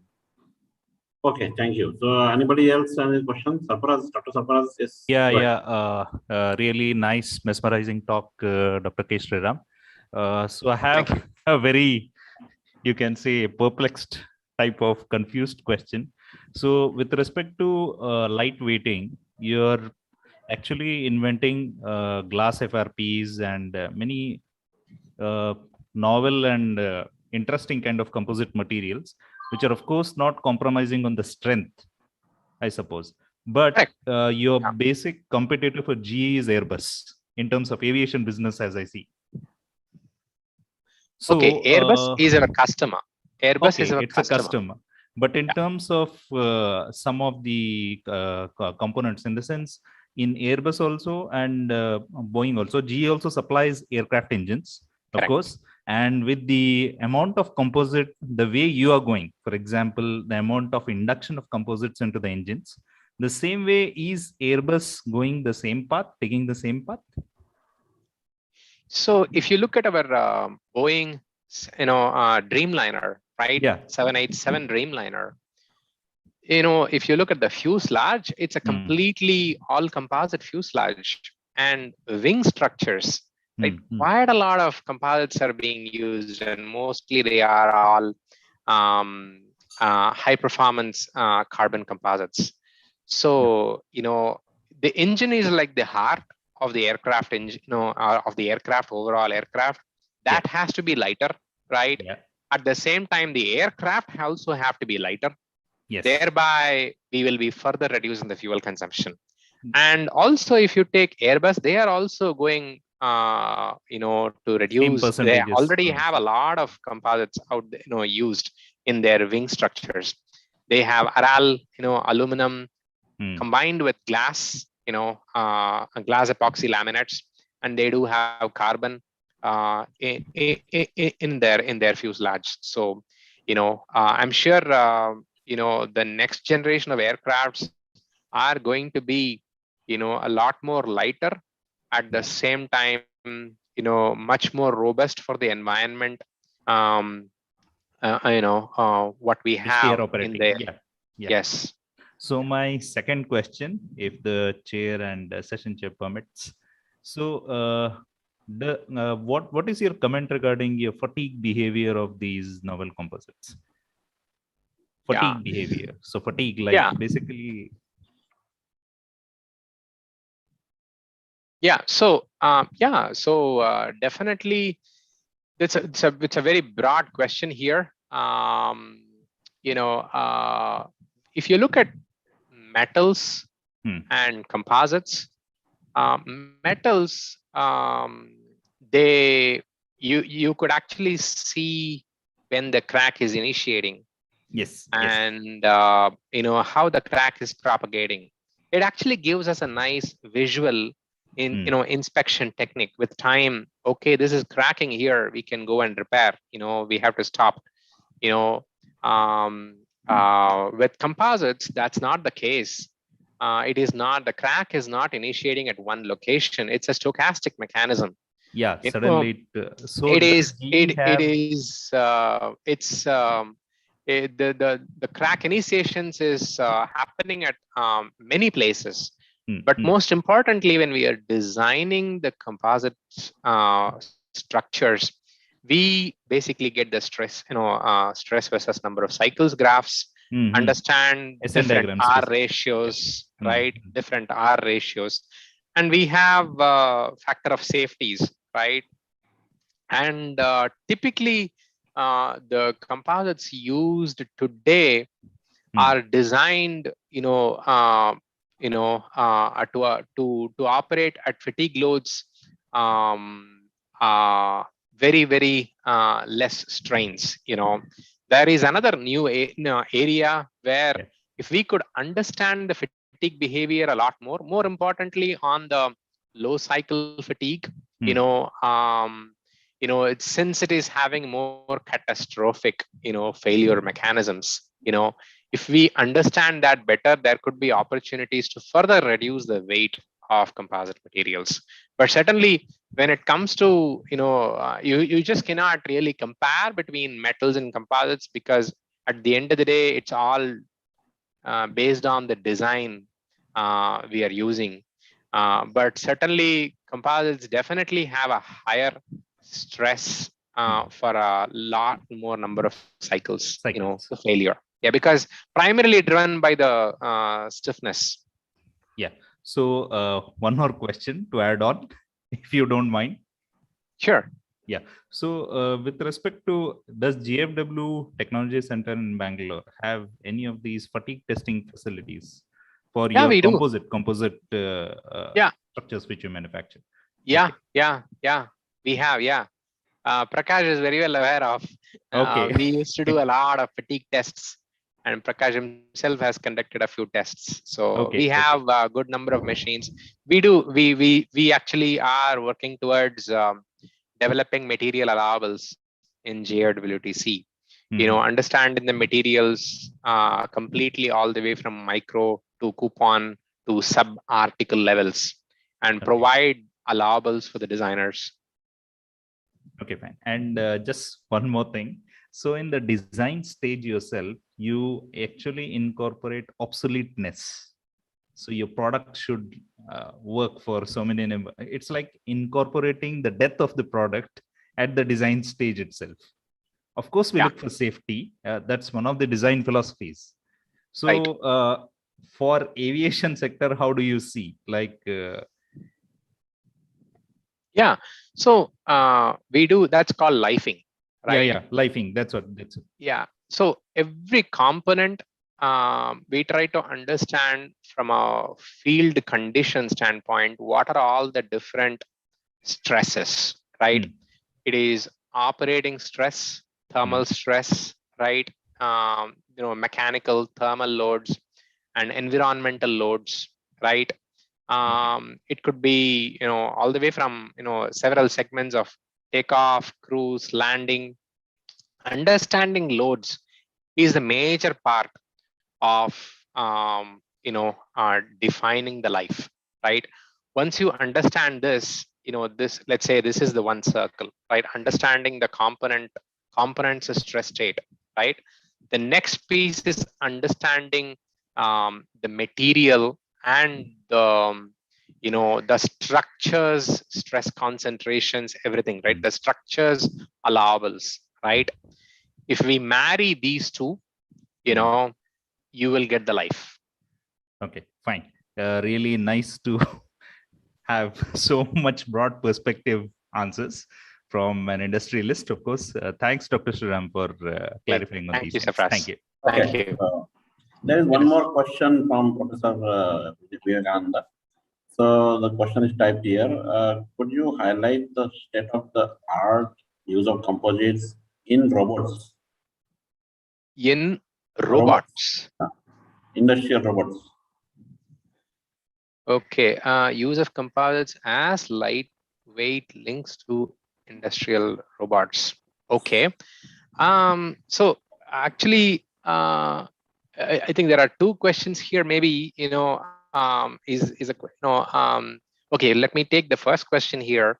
Okay, thank you. So anybody else have any questions? Sarfaraz, Dr. Sarfaraz, yes. Yeah. Really nice, mesmerizing talk, Dr. K. Sriram. So I have a very, you can say, perplexed type of confused question. So with respect to lightweighting, you're actually inventing glass FRPs and many novel and interesting kind of composite materials, which are of course not compromising on the strength, I suppose. But your basic competitor for GE is Airbus in terms of aviation business, as I see. So, okay, Airbus is our customer. Airbus is our customer. But in terms of some of the components, in the sense, in Airbus also and Boeing also, GE also supplies aircraft engines, of course. And with the amount of composite, the way you are going, for example, the amount of induction of composites into the engines, the same way is Airbus going the same path, taking the same path? So if you look at our Boeing, Dreamliner, right? Yeah. 787 Dreamliner. If you look at the fuselage, it's a completely all composite fuselage, and wing structures. Right? Quite a lot of composites are being used, and mostly they are all high performance carbon composites. So the engine is like the heart of the aircraft engine, of the aircraft, overall aircraft. That has to be lighter, right? Yeah. At the same time, the aircraft also have to be lighter. Yes. Thereby, we will be further reducing the fuel consumption. And also, if you take Airbus, they are also going, to reduce. They already have a lot of composites out, used in their wing structures. They have aral, aluminum combined with glass, glass epoxy laminates, and they do have carbon in their fuselage. So, I'm sure, the next generation of aircrafts are going to be, a lot more lighter, at the same time, much more robust for the environment, what we Which they have are in operating. there. Yeah. Yeah. Yes. So my second question, if the chair and session chair permits. So what is your comment regarding your fatigue behavior of these novel composites? Fatigue behavior. So fatigue, like basically. Yeah. So definitely, it's a very broad question here. If you look at metals and composites, metals, you could actually see when the crack is initiating. Yes. And how the crack is propagating. It actually gives us a nice visual in inspection technique. With time, okay, this is cracking here, we can go and repair. We have to stop. With composites, that's not the case. It is not, the crack is not initiating at one location. It's a stochastic mechanism. Yeah, suddenly so it is the crack initiations is happening at many places. But most importantly, when we are designing the composite structures, we basically get the stress, stress versus number of cycles graphs, understand different R ratios, right? Different R ratios. And we have factor of safeties, right? And typically, the composites used today are designed, to operate at fatigue loads, very less strains. There is another new area where if we could understand the fatigue behavior a lot more importantly on the low cycle fatigue, since it is having more catastrophic, failure mechanisms, if we understand that better, there could be opportunities to further reduce the weight of composite materials. But certainly, when it comes to, you just cannot really compare between metals and composites, because at the end of the day, it's all based on the design we are using. But certainly, composites definitely have a higher stress for a lot more number of cycles. The failure. Yeah, because primarily driven by the stiffness. Yeah. So one more question to add on, if you don't mind. Sure. Yeah. So with respect to, does GFW Technology Center in Bangalore have any of these fatigue testing facilities for your composite structures which you manufacture? Yeah. We have. Yeah. Prakash is very well aware of. We used to do a lot of fatigue tests, and Prakash himself has conducted a few tests. So we have a good number of machines. We actually are working towards developing material allowables in JRWTC. Understanding the materials completely all the way from micro to coupon to sub-article levels, and provide allowables for the designers. Okay, fine. And just one more thing. So in the design stage yourself, you actually incorporate obsoleteness. So your product should work for so many. It's like incorporating the death of the product at the design stage itself. Of course, we look for safety. That's one of the design philosophies. So for aviation sector, how do you see? Like, yeah. So we do, that's called lifing, right? Yeah, lifing. That's what. Yeah. So every component we try to understand from a field condition standpoint, what are all the different stresses, right? It is operating stress, thermal stress, right? Mechanical thermal loads and environmental loads, right? It could be, all the way from, several segments of takeoff, cruise, landing. Understanding loads is the major part of, defining the life, right? Once you understand this, let's say this is the one circle, right? Understanding the components' stress state, right? The next piece is understanding the material and the the structures, stress concentrations, everything, right? The structures, allowables, right? If we marry these two, you will get the life. Okay, fine. Really nice to have so much broad perspective answers from an industrialist, of course. Thanks, Dr. Sriram, for clarifying on Thank these you, things. Safras. Thank you. Thank Okay. you. There is one more question from Professor Vivekananda. So the question is typed here. Could you highlight the state of the art use of composites in robots? In robots. Industrial robots. Okay. Use of composites as lightweight links to industrial robots. Okay. So actually, I think there are two questions here. Maybe okay. Let me take the first question here.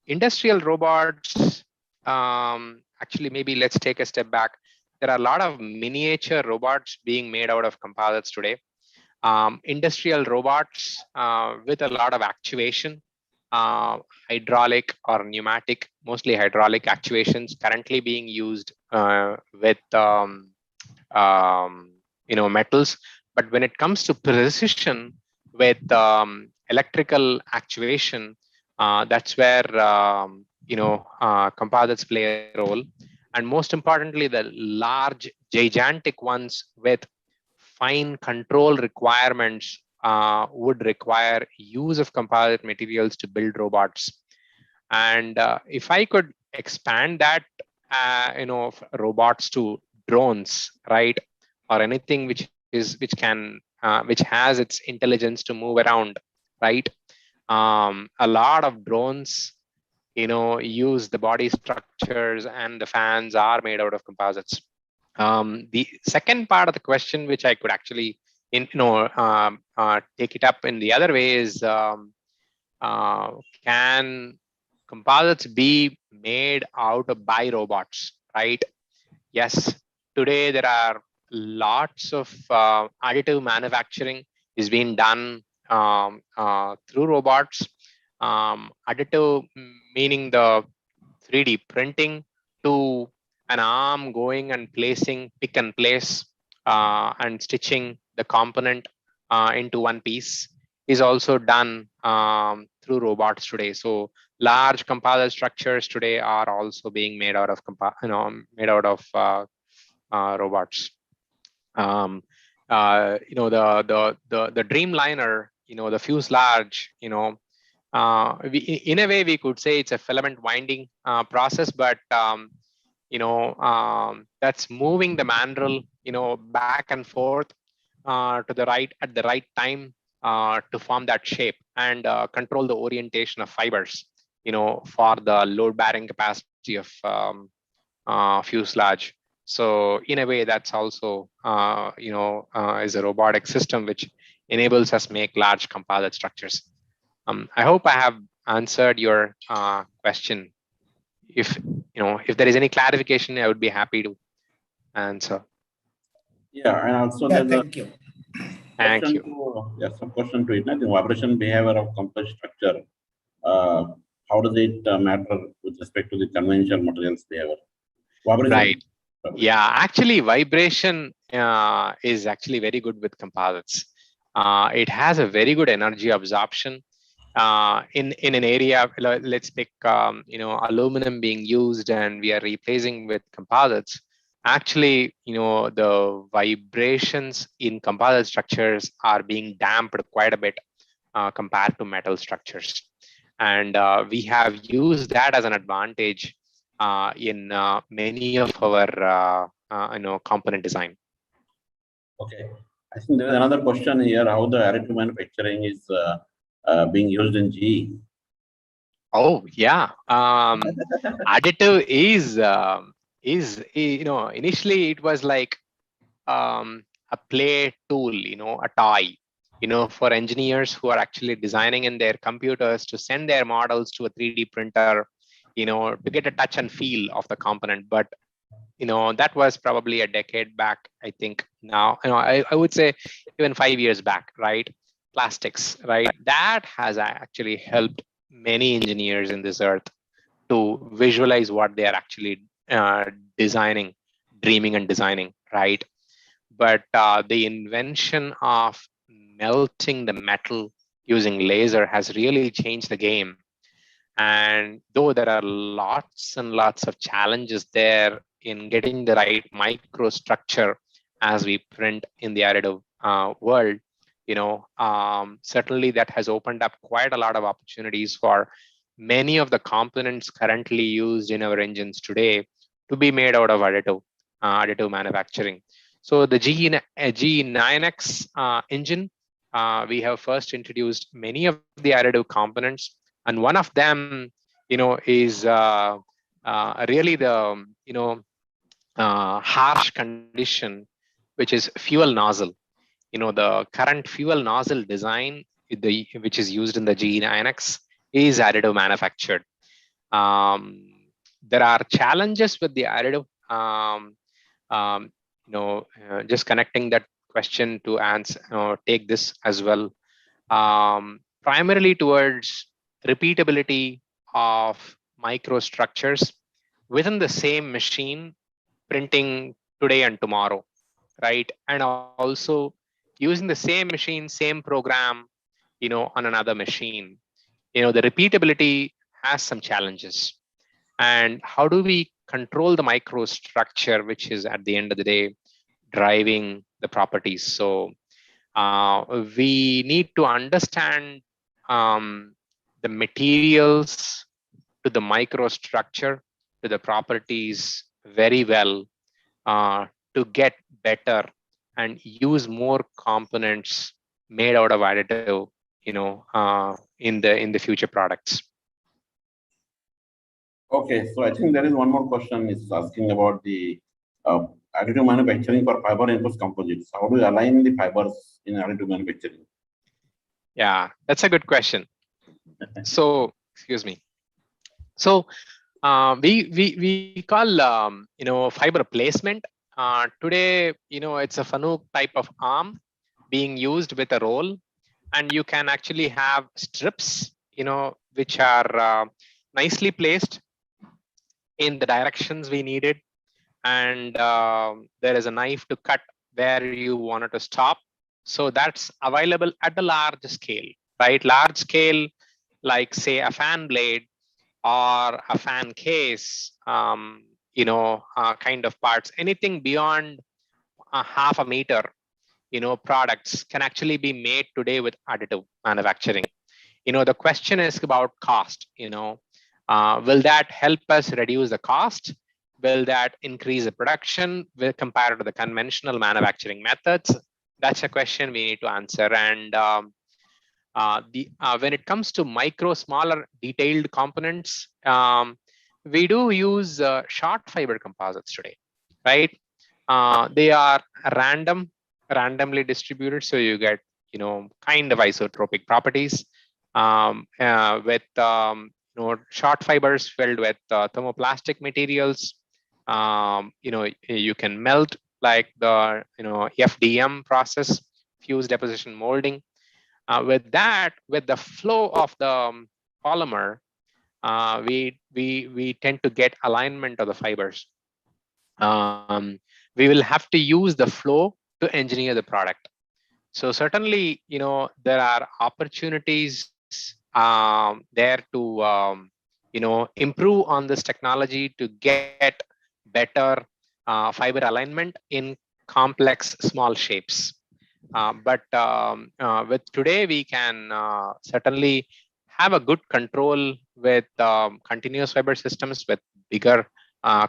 Industrial robots. Actually, maybe let's take a step back. There are a lot of miniature robots being made out of composites today. Industrial robots with a lot of actuation, hydraulic or pneumatic, mostly hydraulic actuations currently being used with metals. But when it comes to precision with electrical actuation, that's where composites play a role. And most importantly, the large, gigantic ones with fine control requirements would require use of composite materials to build robots. And if I could expand that, robots to drones, right, or anything which has its intelligence to move around, right? A lot of drones, use the body structures, and the fans are made out of composites. The second part of the question, which I could actually, take it up in the other way, is can composites be made out of by robots, right? Yes, today there are lots of additive manufacturing is being done through robots. Additive meaning the 3D printing to an arm going and placing, pick and place, and stitching the component into one piece is also done through robots today. So large composite structures today are also being made out of robots. The Dreamliner, the fuselage, in a way we could say it's a filament winding process, but that's moving the mandrel, back and forth to the right at the right time to form that shape and control the orientation of fibers, for the load bearing capacity of fuselage. So in a way, that's also is a robotic system which enables us make large composite structures. I hope I have answered your question. If there is any clarification, I would be happy to answer. Yeah, and also Thank you. Thank you. Some question to it. The vibration behavior of composite structure. How does it matter with respect to the conventional materials behavior? Vibration. Right. Yeah, actually, vibration is actually very good with composites. It has a very good energy absorption. In an area, let's pick aluminum being used, and we are replacing with composites. Actually, the vibrations in composite structures are being damped quite a bit compared to metal structures, and we have used that as an advantage in many of our component design. Okay, I think there is another question here: how the additive manufacturing is being used in GE? Oh yeah, additive is initially it was like a play tool, a toy, for engineers who are actually designing in their computers to send their models to a 3D printer, to get a touch and feel of the component. But that was probably a decade back. I think now, I would say even 5 years back, right? Plastics, right? That has actually helped many engineers in this earth to visualize what they are actually designing, dreaming and designing, right? But the invention of melting the metal using laser has really changed the game. And though there are lots and lots of challenges there in getting the right microstructure as we print in the additive world, certainly that has opened up quite a lot of opportunities for many of the components currently used in our engines today to be made out of additive manufacturing. So the G9X engine, we have first introduced many of the additive components, and one of them, is really the harsh condition, which is fuel nozzle. The current fuel nozzle design, which is used in the G9X, is additive manufactured. There are challenges with the additive. Just connecting that question to answer, take this as well. Primarily towards repeatability of microstructures within the same machine, printing today and tomorrow, right? And also using the same machine, same program, on another machine. The repeatability has some challenges. And how do we control the microstructure, which is at the end of the day driving the properties? So we need to understand the materials to the microstructure to the properties very well to get better and use more components made out of additive, in the future products. Okay, so I think there is one more question. It's asking about the additive manufacturing for fiber reinforced composites. How do you align the fibers in additive manufacturing? Yeah, that's a good question. So, excuse me. So we call fiber placement. Today, it's a Fanuc type of arm being used with a roll, and you can actually have strips, which are nicely placed in the directions we needed, and there is a knife to cut where you wanted to stop. So that's available at the large scale, right? Large scale, like say a fan blade or a fan case, kind of parts. Anything beyond a half a meter, products can actually be made today with additive manufacturing. The question is about cost. Will that help us reduce the cost? Will that increase the production compared to the conventional manufacturing methods? That's a question we need to answer. And when it comes to smaller, detailed components, we do use short fiber composites today, right? They are randomly distributed, so you get kind of isotropic properties with short fibers filled with thermoplastic materials. You can melt like the FDM process, fuse deposition molding. With the flow of the polymer, we tend to get alignment of the fibers. We will have to use the flow to engineer the product. So certainly, there are opportunities there to improve on this technology to get better fiber alignment in complex small shapes. But with today, we can certainly have a good control with continuous fiber systems with bigger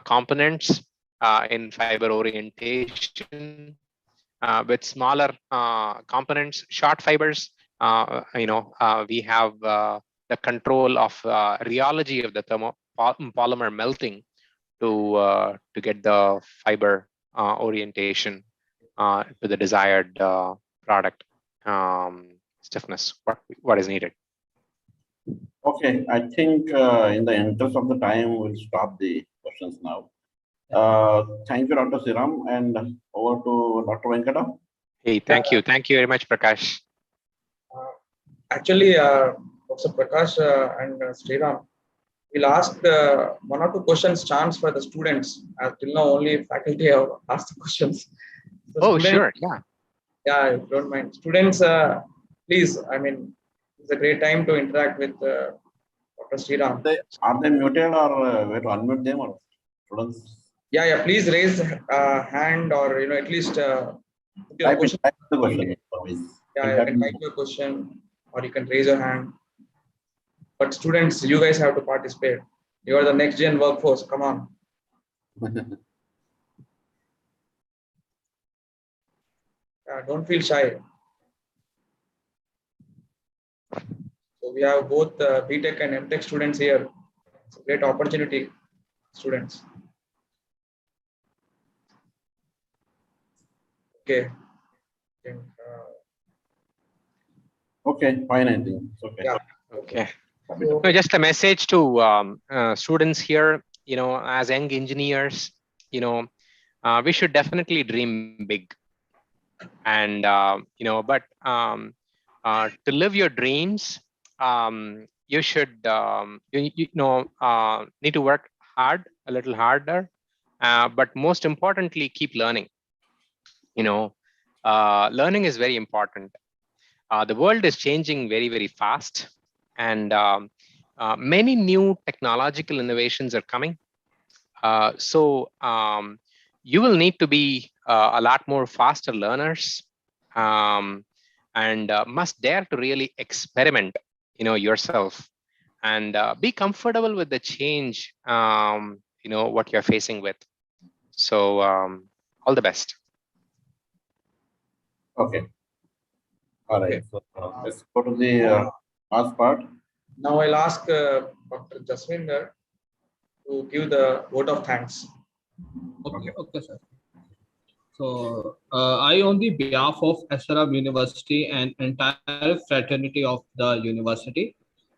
components in fiber orientation. With smaller components, short fibers, we have the control of rheology of the polymer melting to get the fiber orientation to the desired product stiffness, what is needed. Okay, I think in the interest of the time, we'll stop the questions now. Thank you, Dr. Sriram, and over to Dr. Venkata. Hey, thank you. Thank you very much, Prakash. Actually, Professor Prakash and Sriram, we'll ask one or two questions chance for the students. Till now, only faculty have asked the questions. So Oh, students, sure. Yeah. yeah, if you don't mind. Students, please, I mean, it's a great time to interact with Dr. Sriram. Are they muted or we have to unmute them or students? Yeah, please raise hand or, at least put your Type question. the question. Always. Yeah, you can type your question or you can raise your hand. But students, you guys have to participate. You are the next gen workforce. Come on. Don't feel shy. So we have both BTech and MTech students here. It's a great opportunity, students. Okay. Okay, fine, I think. It's okay. Yeah. Okay. So, No, just a message to students here, as young engineers, we should definitely dream big. And, but to live your dreams, you should, need to work hard, a little harder, but most importantly, keep learning. Learning is very important. The world is changing very, very fast, and many new technological innovations are coming. So you will need to be a lot more faster learners, and must dare to really experiment, yourself, and be comfortable with the change, what you're facing with. So all the best. Okay. All right. Okay. So let's go to the last part. now I'll ask Dr. Jaswinder to give the vote of thanks. Okay, sir. So I, on the behalf of Sriram University and entire fraternity of the university,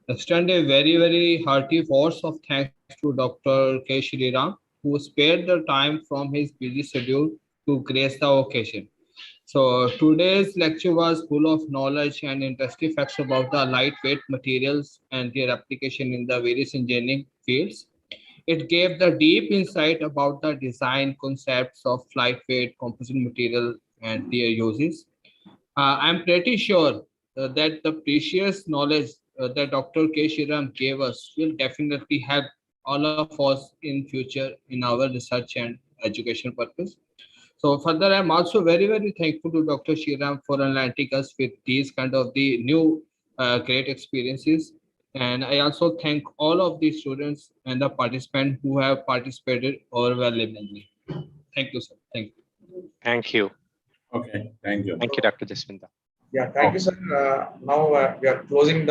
extend a very, very hearty voice of thanks to Dr. K. Sriram, who spared the time from his busy schedule to grace the occasion. So today's lecture was full of knowledge and interesting facts about the lightweight materials and their application in the various engineering fields. It gave the deep insight about the design concepts of lightweight composite material and their uses. I'm pretty sure that the precious knowledge that Dr. K. Sriram gave us will definitely help all of us in future in our research and education purpose. So further, I'm also very, very thankful to Dr. Sriram for enlightening us with these kind of the new great experiences. And I also thank all of the students and the participants who have participated overwhelmingly. Thank you, sir. Thank you. Thank you. Okay, thank you. Thank you, Dr. Jaswinder. Yeah, thank you, sir. Now we are closing the